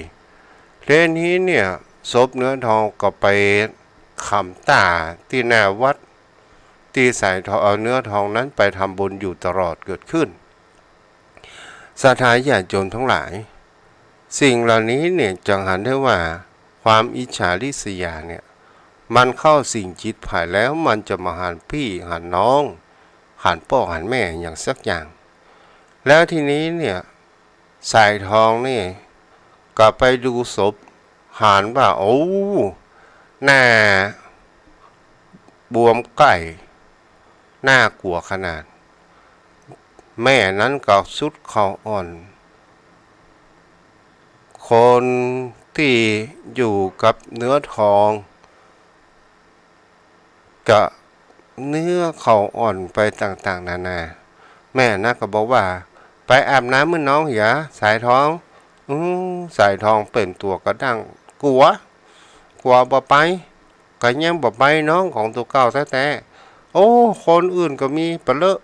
เรื่องนี้เนี่ยศพเนื้อทองก็ไปขำตาที่หน้าวัดที่ใส่เนื้อทองนั้นไปทำบุญอยู่ตลอดเกิดขึ้นศรัทธาญาติโยมทั้งหลายสิ่งเหล่านี้เนี่ยจังหันได้ว่าความอิจฉาริษยาเนี่ยมันเข้าสิ่งจิตภายแล้วมันจะมาหันพี่หันน้องหันพ่อหันแม่อย่างสักอย่างแล้วทีนี้เนี่ยสายทองนี่ก็ไปดูศพหันว่าหน้าบวมไก่ น่ากลัวขนาดแม่นั้นก็สุดเขาอ่อนคนที่อยู่กับเนื้อทองกับเนื้อเขาอ่อนไปต่างๆนานาแม่น่าก็บอกว่าไปอาบน้ำมือน้องเหรอสายทองสายทองเป็นตัวกระดังกลัวบ่ไปก็ยังบ่ไปน้องของตัวเก่าแท้ๆโอ้คนอื่นก็มีเปเลอะ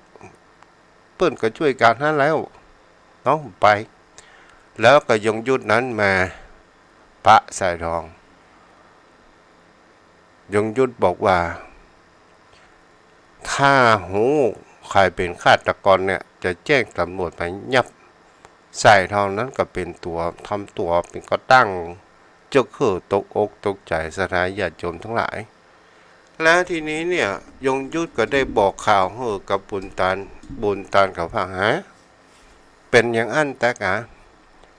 เปิ้นก็ช่วยกันให้แล้วน้องไปแล้วก็ยงยุทธนั้นมาพระสายทองยงยุทธบอกว่าถ้าหูใครเป็นฆาตกรเนี่ยจะแจ้งตำรวจไปยับสายทองนั้นก็เป็นตัวทำตัวเป็นก็ตั้งเจ้าคือตกอกตกใจสถานญาติโยมทั้งหลายแล้วทีนี้เนี่ยยงยุทธก็ได้บอกข่าวกับบุญตันเขาฟังฮะเป็นอย่างอันแต่กะ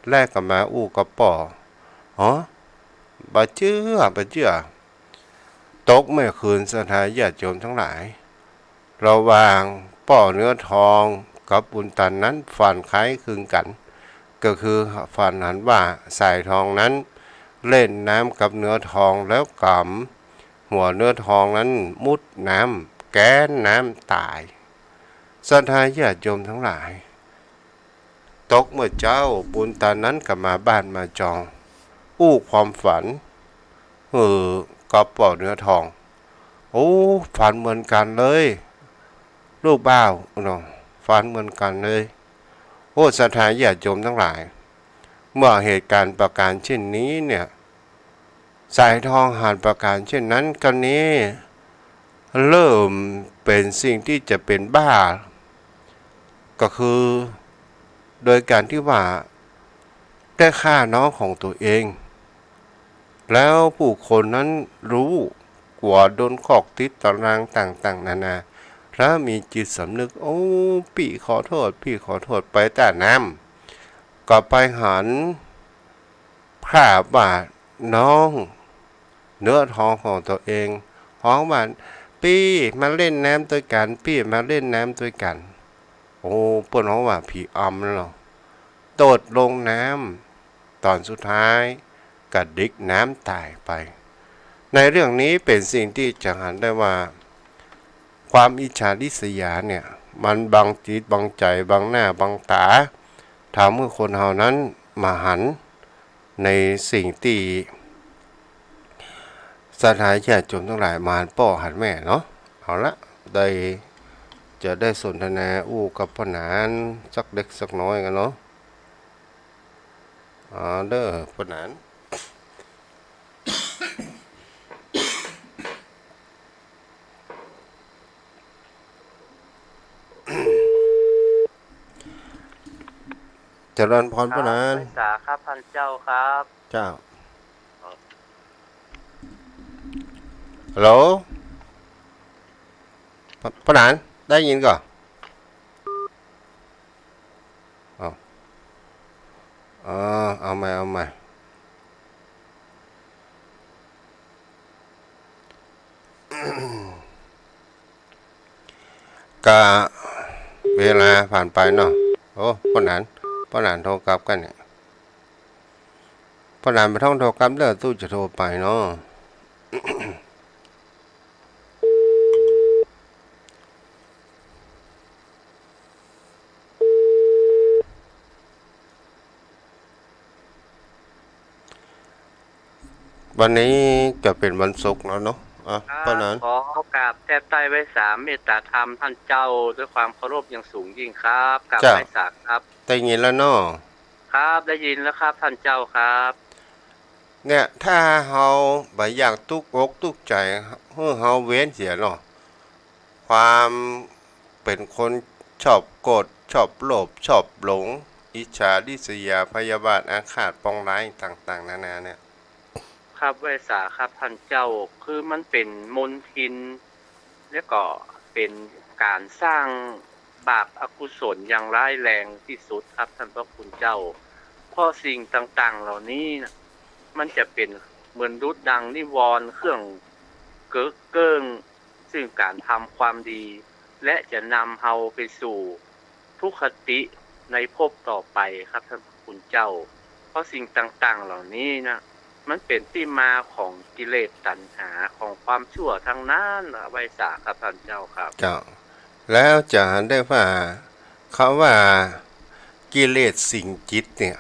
แลกกับมาอู้กับป่ออ๋บ่เชื่อตกเมื่อคืนสถานญาติโยมทั้งหลายระหว่างป่อเนื้อทองกับบุญตันนั้นฝันคล้ายคลึงกันก็คือฝันหันว่าสายทองนั้นเล่นน้ำกับเนื้อทองแล้วกำหัวเนื้อทองนั้นมุดน้ำแก้น้ำตายสถานญาติโยมทั้งหลายตกเมื่อเจ้าบุญตันนั้นกลับมาบ้านมาจองอู้ความฝันกับป่อเนื้อทองโอ้ฝันเหมือนกันเลยลูกบ้าวเนาะฝันเหมือนกันเลยโอ้สถานญาติโยมทั้งหลายเมื่อเหตุการณ์ประการเช่นนี้เนี่ยสายทองหานประการเช่นนั้นกันนี้เริ่มเป็นสิ่งที่จะเป็นบ้าก็คือโดยการที่ว่าได้ฆ่าน้องของตัวเองแล้วผู้คนนั้นรู้กลัวโดนขอกติดตารางต่างๆนานาแล้วมีจิตสำนึกโอ้พี่ขอโทษไปแต่น้ำก็ไปหันพระบาทน้องเนื้อทองของตัวเองห้องบ้านพี่มาเล่นน้ำด้วยกันพี่มาเล่นน้ำด้วยกันโอ้เปิ้นห้องว่าผีอำแล้วโดดลงน้ำตอนสุดท้ายกระดิกน้ำตายไปในเรื่องนี้เป็นสิ่งที่จะหันได้ว่าความอิจฉาริษยาเนี่ยมันบังจิตบังใจบังหน้าบังตาทำให้คนเฮานั้นมาหันในสิ่งที่สถานญาติโยมทั้งหลายมาป่อหันแม่เนาะเอาละจะได้สนทนาอู้กับพ่อหนานสักเล็กสักน้อยกันเนาะเด้อพ่อหนานเจริญพรพ่อหนานไม่สาครับพันเจ้าครับเจ้าฮัลโหลพ่อหนานได้ยินก่อนเอาใหม่กะเวลาผ่านไปเนาะโอ้พ่อหนานโทรกลับกันเนี่ยพ่อหนานไปท่องโทรกลับเด้อตู้จะโทรไปเนาะวันนี้จะเป็นวันศุกร์แล้วเนาะเพราะนั้นขอโอกาสแทบใต้ไว้3เมตตาธรรมท่านเจ้าด้วยความเคารพอย่างสูงยิ่งครับกับไว้สาครับได้ยินแล้วเนาะครับได้ยินแล้วครับท่านเจ้าครับเนี่ยถ้าเฮาบ่อยากตุกอกตุกใจเฮาเว้นเสียเนาะความเป็นคนชอบโกรธชอบโลภชอบหลงอิจฉาริษยาพยาบาทอาฆาตปองร้ายต่างๆนานาเนี่ยครับไว้สาครับท่านเจ้าคือมันเป็นมลทินแล้วก็เป็นการสร้างบาปอกุศลอย่างร้ายแรงที่สุดครับท่านพระคุณเจ้าเพราะสิ่งต่างๆเหล่านี้นะมันจะเป็นเหมือนรุดดังนิวรณ์เครื่องเกิ้งซึ่งการทำความดี และจะนำเฮาไปสู่ทุกขติในภพต่อไปครับท่านคุณเจ้าเพราะสิ่งต่างๆเหล่านี้นะมันเป็นที่มาของกิเลสตัณหาของความชั่วทั้งนั้นไว้สาครับท่านเจ้าครับเจ้าแล้วจะได้ว่าเขาว่ากิเลสสิ่งจิตเนี่ย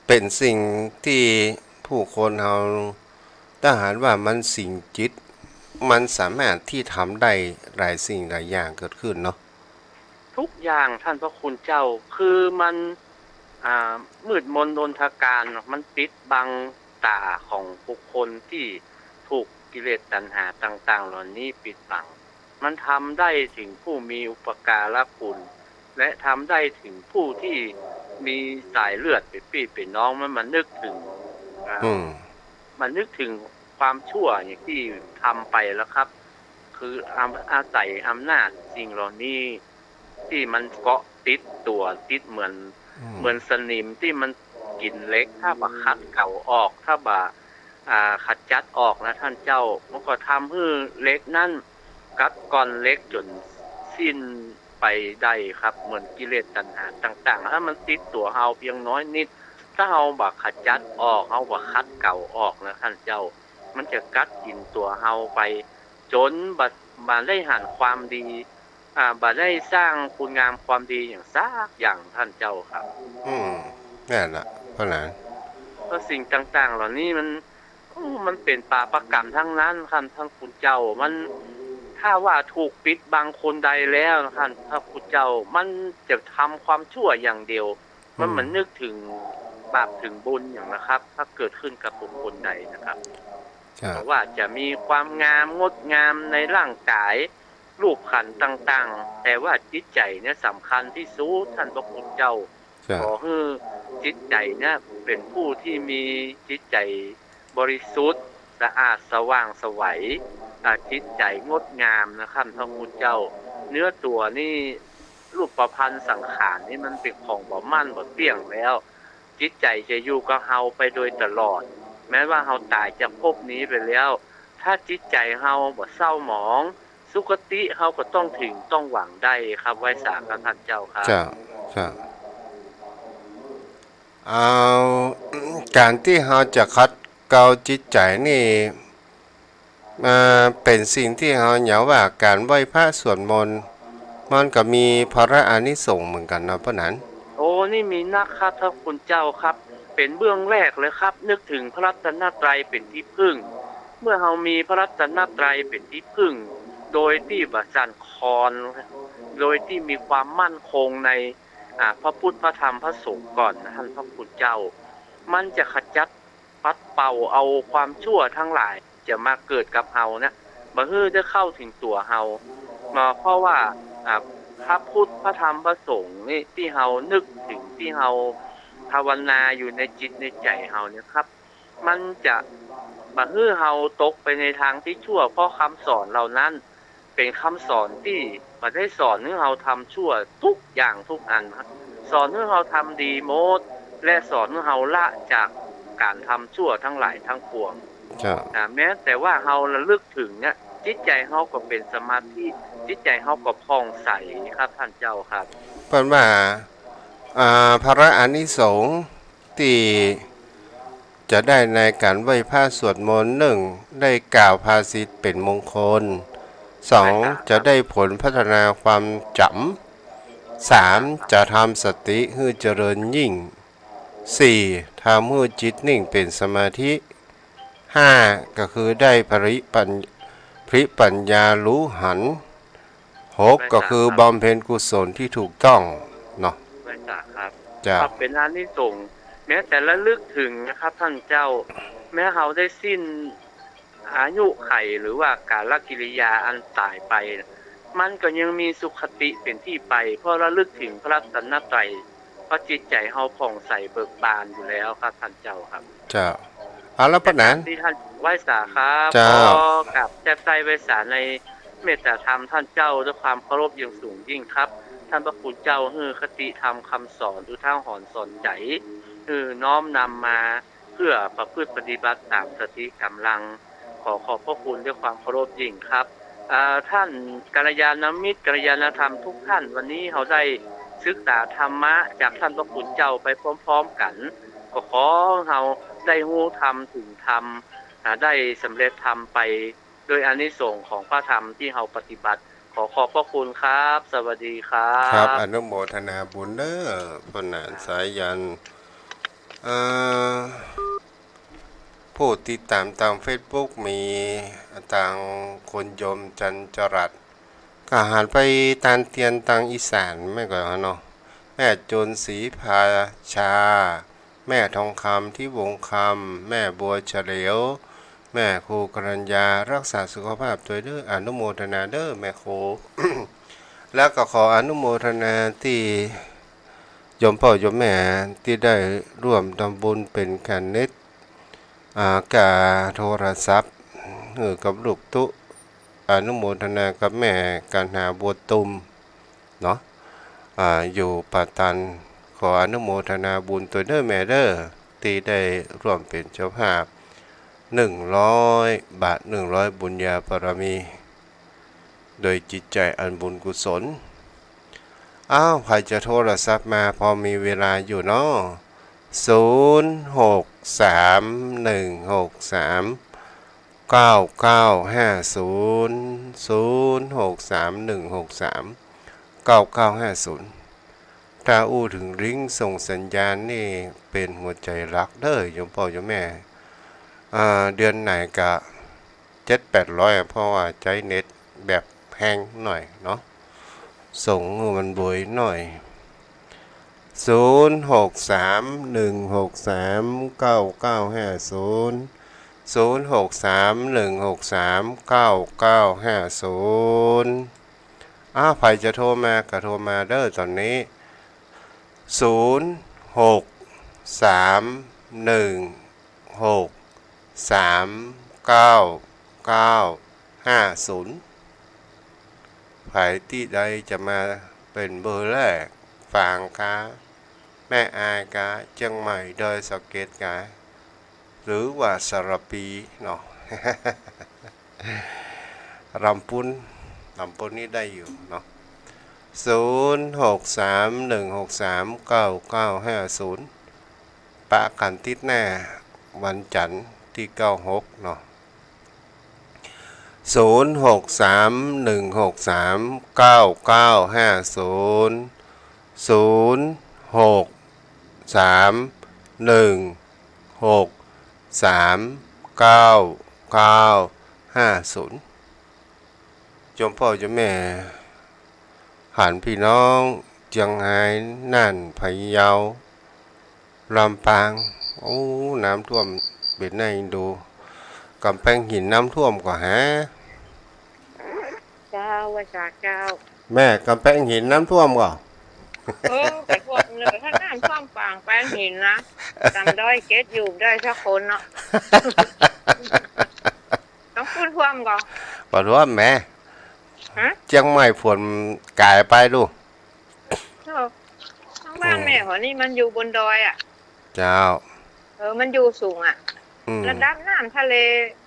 เป็นสิ่งที่ผู้คนเราถ้าหากว่ามันสิ่งจิตมันสามารถที่ทำได้หลายสิ่งหลายอย่างเกิดขึ้นเนาะทุกอย่างท่านพระคุณเจ้าคือมันมืดมนดนทการมันปิดบังตาของบุคคลที่ถูกกิเลสตัณหาต่างๆเหล่านี้ปิดบังมันทำได้ถึงผู้มีอุปการะคุณและทำได้ถึงผู้ที่มีสายเลือดเป็นน้องมันนึกถึงมันนึกถึงความชั่วอย่างที่ทำไปแล้วครับคืออาศัยอำนาจสิ่งเหล่านี้ที่มันเกาะติดตัวติดเหมือนสนิมที่มันกินเล็กถ้าบ่คัดเก่าออกถ้าบ่ขัดจัดออกนะท่านเจ้ามันก็ทำให้เล็กนั่นกัดก่อนเล็กจนสิ้นไปได้ครับเหมือนกิเลสตัณหาต่างๆถ้ามันติดตัวเฮาเพียงน้อยนิดถ้าเฮาบ่ขัดจัดออกเฮาบ่คัดเก่าออกนะท่านเจ้ามันจะกัดกินตัวเฮาไปจนบ่ได้หันความดีบ่ได้สร้างคุณงามความดีอย่างซักอย่างท่านเจ้าครับนั่นล่ะเพราะนั้นเพราะสิ่งต่างๆเหล่านี้มันเป็นปาปกรรมทั้งนั้นครับท่านคุณเจ้ามันถ้าว่าถูกปิดบางคนใดแล้วท่านพระคุณเจ้ามันจะทำความชั่วอย่างเดียวมันเหมือนนึกถึงบาปถึงบุญอย่างนะครับถ้าเกิดขึ้นกับบุคคลใดนะครับเพราะว่าจะมีความงามงดงามในร่างกายรูปขันธ์ต่างๆแต่ว่าจิตใจเนี่ยสำคัญที่สุดท่านพระคุณเจ้าขอให้จิตใจเนี่ยเป็นผู้ที่มีจิตใจบริสุทธิ์สะอาดสว่างไสวจิตใจงดงามนะครับพระคุณเจ้าเนื้อตัวนี่รูปประพันธ์สังขารนี่มันเป็นของบ่มั่นบ่เที่ยงแล้วจิตใจจะอยู่กับเฮาไปโดยตลอดแม้ว่าเฮาตายจากภพนี้ไปแล้วถ้าจิตใจเฮาบ่เศร้าหมองสุคติเฮาก็ต้องถึงต้องหวังได้ครับไว้สากับท่านเจ้าครับจ้ะเอาการที่เฮาจะคัดเกลาจิตใจนี่เป็นสิ่งที่เฮาเหาว่าการไหว้พระสวดมนต์มันก็มีพระอานิสงส์เหมือนกันเนาะเพราะนั้นโอ้นี่มีนักครับท่านคุณเจ้าครับเป็นเบื้องแรกเลยครับนึกถึงพระรัตนตรัยเป็นที่พึ่งเมื่อเฮามีพระรัตนตรัยเป็นที่พึ่งโดยที่บ่สั่นคลอนโดยที่มีความมั่นคงในพระพุทธพระธรรมพระสงฆ์ก่อนนะท่านพระคุณเจ้ามันจะขจัดปัดเป่าเอาความชั่วทั้งหลายจะมาเกิดกับเฮานะบ่ฮื้อจะเข้าถึงตัวเฮาเพราะว่าพระพุทธพระธรรมพระสงฆ์นี่ที่เฮานึกถึงที่เฮาภาวนาอยู่ในจิตในใจเฮาเนี่ยครับมันจะบ่ฮื้อเฮาตกไปในทางที่ชั่วเพราะคำสอนเหล่านั้นเป็นคำสอนที่บ่ได้สอนให้เฮาทำชั่วทุกอย่างทุกอันครับสอนให้เฮาทำดีหมดและสอนให้เฮาละจากการทำชั่วทั้งหลายทั้งปวงแม้แต่ว่าเฮาระลึกถึงเนี่ยจิตใจเฮาก็เป็นสมาธิจิตใจเฮาก็ผ่องใสครับท่านเจ้าครับเพิ่นว่าพระอานิสงส์ที่จะได้ในการไหว้พระสวดมนต์1ได้กล่าวภาษิตเป็นมงคล2จะได้ผลพัฒนาความจำ3จะทำสติให้เจริญยิ่ง4ทำให้จิตนิ่งเป็นสมาธิ5ก็คือได้ปริปัญญารู้หัน6ก็คือบำเพ็ญกุศลที่ถูกต้องเนาะไม่จ้ะครับครับเป็นอานิสงส์แม้แต่ระลึกถึงนะครับท่านเจ้าแม้เฮาได้สิ้นอายุไขหรือว่ากาลกิริยาอันตายไปมันก็ยังมีสุขติเป็นที่ไปเพราะระลึกถึงพระรัตนตรัยเพราะจิตใจเฮาผ่องใสเบิกบานอยู่แล้วครับท่านเจ้าครับเจ้าเอาละปะนั้นที่ท่านไหว้สาครับขอกับแจกใจไหว้สาในเมตตาธรรมท่านเจ้าด้วยความเคารพอย่างสูงยิ่งครับท่านพระคุณเจ้าฮือคติธรรมคำสอนอุทาหรณ์สอนใจน้อมนำมาเพื่อประพฤติปฏิบัติตามสติกำลังขอบพระคุณด้วยความเคารพยิ่งครับ ท่านกัลยาณมิตรกัลยาณธรรมทุกท่านวันนี้เราได้ศึกษาธรรมะจากท่านพระคุณเจ้าไปพร้อมๆกันก็ขอเราได้รู้ธรรมถึงธรรมได้สำเร็จธรรมไปโดยอานิสงส์ของพระธรรมที่เราปฏิบัติขอบพระคุณครับสวัสดีครัครับบอนุโมทนาบุญเด้อพนานสายยันเอ่อผู้ติดตามเฟซบุ๊กมีต่างคนยมจันจรัสก็หันไปตานเตียนทางอีสานแม่ก็เนาะแม่โจนศรีพาชาแม่ทองคำที่วงคำแม่บัวเฉลียวแม่ครูกรัญญารักษาสุขภาพตัวเด้ออนุโมทนาเด้อแม่ครู แล้วก็ขออนุโมทนาที่ยมพ่อยมแม่ที่ได้ร่วมทำบุญเป็นการเน็ตกาโทรศัพท์กับลูกตุอนุโมทนากับแม่กันหาบัวตุมเนาะอยู่ปัตตันขออนุโมทนาบุญตัวเด้อแม่เด้อที่ได้ร่วมเป็นเจ้าภาพ100 บาท100บุญญาบารมีโดยจิตใจอันบุญกุศลใครจะโทรศัพท์มาพอมีเวลาอยู่เนาะ06316399500631639950ถ้าอู้ถึงริ้งส่งสัญญาณนี่เป็นหัวใจรักเด้อโยมพ่อโยมแม่เดือนไหนก็700-800เพราะว่าใจเน็ตแบบแห้งหน่อยเนาะส่งมันบ่อยหน่อย0631639950ใครจะโทรมาก็โทรมาเด้อตอนนี้0631639950ใครที่ใดจะมาเป็นเบอร์แรกฝางกาแม่อายกาเชียงใหม่ดอยสะเก็ดกาหรือว่าสระปีเนาะ ลำปุ้นนี่ได้อยู่เนาะ0631639950ปะกันติดแน่วันจันทร์ที่96เนาะ0631639950จมพ่อจมแม่หันพี่น้องเชียงรายน่านพะเยาลำปางน้ำท่วมเป็นในอินโดกำแพงหินน้ำท่วมกว่าฮะเจ้าว่าจากเจ้าแม่กำแพงหินน้ำท่วมก่อแต่พวกเลยถ้าน้ำท่วมปางแป้งหินนะจำได้เก็ตอยู่ได้สักคนเนาะต้องพูดท่วมก่อนบ่ท่วมแม่เชียงใหม่ฝนกายไปดูทั้งบ้านแม่ของนี่มันอยู่บนดอยเจ้ามันอยู่สูงระดับน้ำทะเล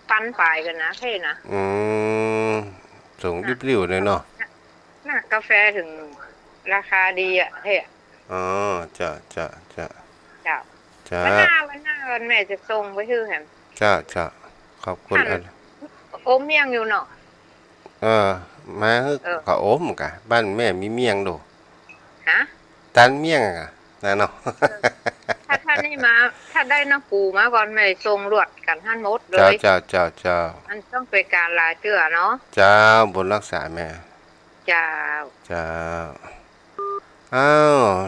ปันป่ายกันนะเท่นะสูงริ้วๆเลยเนาะน่ากาแฟถึงราคาดีเท่จ้าวันหน้าแม่จะส่งไปชื่อแหมจ้าขอบคุณโอมเมียงอยู่เนาะมาขอโอมกะบ้านแม่มีเมียงดูฮะตันเมียงนะเนาะถ้านี่มาถ้าได้น้ำปูมาก่อนแม่ส่งรวดกันท่านมดเลยจ้ามันต้องเป็นการลาเจือเนาะเจ้าบุญรักษาแม่เจ้า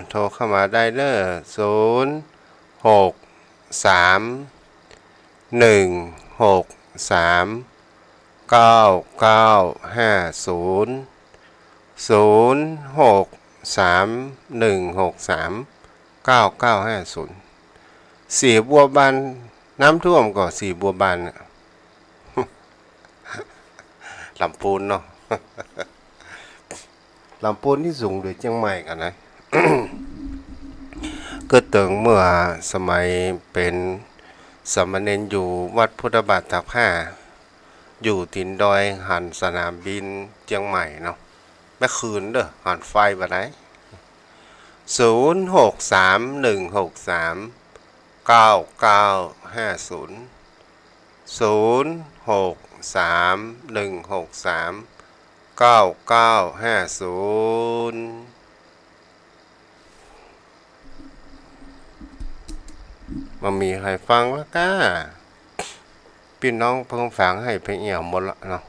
โทรเข้ามาได้เลย0631639950สีบัวบานน้ำท่วมก็สีบัวบานลำพูนเนาะลำพูนที่สูงด้วยเชียงใหม่กันนะ ก็ตึงเมื่อสมัยเป็นสามเณรอยู่วัดพุทธบาทตากผ้า อยู่ตินดอยหันสนามบินเชียงใหม่เนาะแม่คืนเด้อหันไฟบ่ได้0631639950มันมีใครฟังแล้วก้าพี่น้องเพิ่งฟังให้เพลงเอี่ยวหมดละเนาะ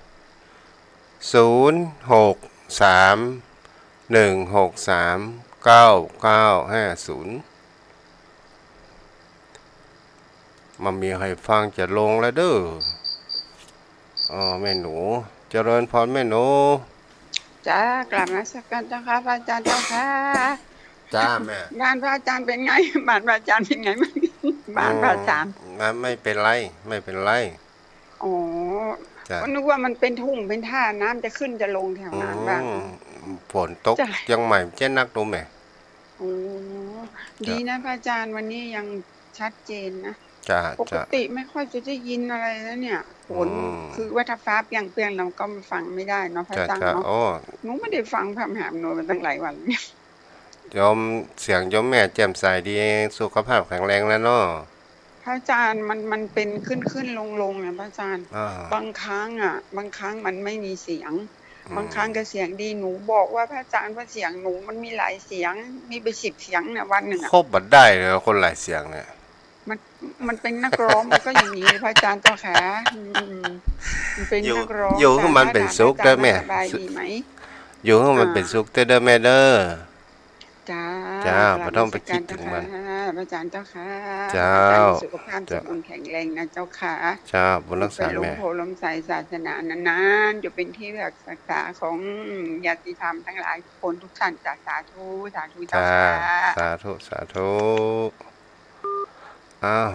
0631639950มันมีใครฟังจะลงแล้วเด้อแม่หนูเจริญพรแม่หนูจ้ากลับมาสักกันเจ้าค่ะพระอาจารย์เจ้าค่ะจ้าแม่บ้านพระอาจารย์เป็นไงบ้านพระอาจารย์เป็นไงบ้านพระอาจารย์ไม่เป็นไรไม่เป็นไรอ๋อก็นึกว่ามันเป็นทุ่งเป็นท่าน้ำจะขึ้นจะลงแถวนั้นบ้างฝนตกยังใหม่เจ๊นักดูแม่โอ้ดีนะพระอาจารย์วันนี้ยังชัดเจนนะปกติไม่ค่อยจะได้ยินอะไรแล้วเนี่ยฝนคือว่าถ้าฟ้าเปรี้ยงเราก็ฟังไม่ได้เนาะพระอาจารย์เนาะหนูไม่ได้ฟังพระมหาโนมันตั้งหลายวันยอมเสียงยอมแม่แจ่มใสดีสุขภาพแข็งแรงแล้วเนาะพระอาจารย์มันเป็นขึ้นลงเนี่ยพระอาจารย์บางครั้งมันไม่มีเสียงบางครั้งก็เสียงดีหนูบอกว่าพระอาจารย์ว่าเสียงหนูมันมีหลายเสียงมีไป10 เสียงเนี่ยวันหนึ่งครบบัดได้เลยคนหลายเสียงเนี่ยมันเป็นนักร้องมันก็อย่างนี้พระอาจารย์เจ้าค่ะมันเป็นนักร้องอยู่ให้มันเป็นสุขได้แม่สบายดีไหมอยู่ให้มันเป็นสุขได้แม่เด้อจ้าไม่ต้องไปคิดถึงมันพระอาจารย์เจ้าค่ะจ้าสุขภาพสมบูรณ์แข็งแรงนะเจ้าค่ะจ้าบุญรักษาแม่ไปลมโพลมใสศาสนานานๆจะเป็นที่รักษาของญาติธรรมทั้งหลายคนทุกท่านสาธุเจ้าค่ะสาธุ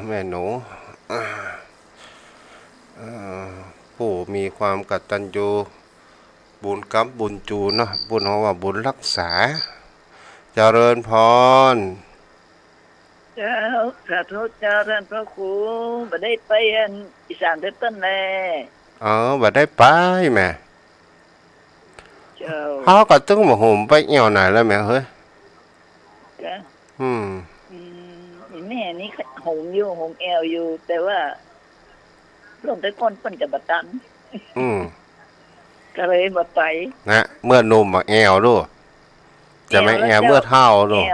แม่หนูผู้มีความกตัญญูบุญกรรมบุญจูเนาะบุญเขาว่าบุญรักษาเจริญพรเจ้าสาธุเจ้าท่านพระครูบ่ได้ไปอีสานต้นแลบ่ได้ไปแม่เจ้าเขาก็ตึ้งมาห่มไปเอี่ยวไหนแล้วแม่เฮ้ยจ้ะแม่นี่ห่มอยู่ห่มแอวอยู่แต่ว่าลงแต่ก้นเพิ่นจะบ่ตันก็เลยบ่ไปนะเมื่อนุ่มแอวด้วยจะไม่แอวเมื่อเท่าด้วย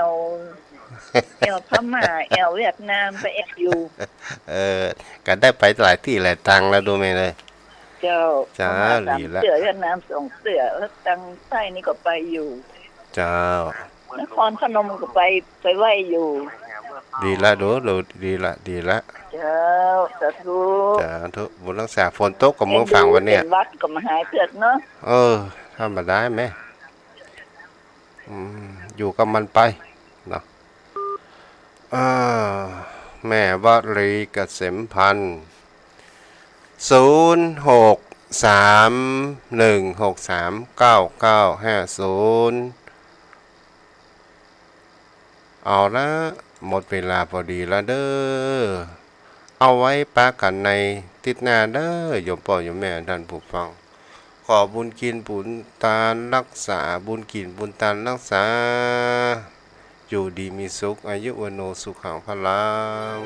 แอวพม่าแอวเวียดนามไปแอวอยู่ก็ได้ไปหลายที่หลายตังแล้วดูไหมเลยเจ้าจ้าดีแล้วเสือเวียดนาม2เสือแล้วตังใต้นี่ก็ไปอยู่เจ้านครพนมก็ไปไหว้อยู่ดีละดูดีละเจ้าสาธุบุญรักษาฝนตกกับเมืองฝั่งวันเนี้ยวัดก็มาหายเกิดเนาะทำมาได้ไหมอยู่กับมันไปเนาะแม่วลีเกษมพันธ์0631639950เอาละหมดเวลาพอดีแล้วเด้อเอาไว้ปะกันในติดหน้าเด้อโยมพ่อโยมแม่ท่านผู้ฟังขอบุญกินบุญทานรักษาบุญกินบุญทานรักษาอยู่ดีมีสุขอายุวโนสุขังพลัง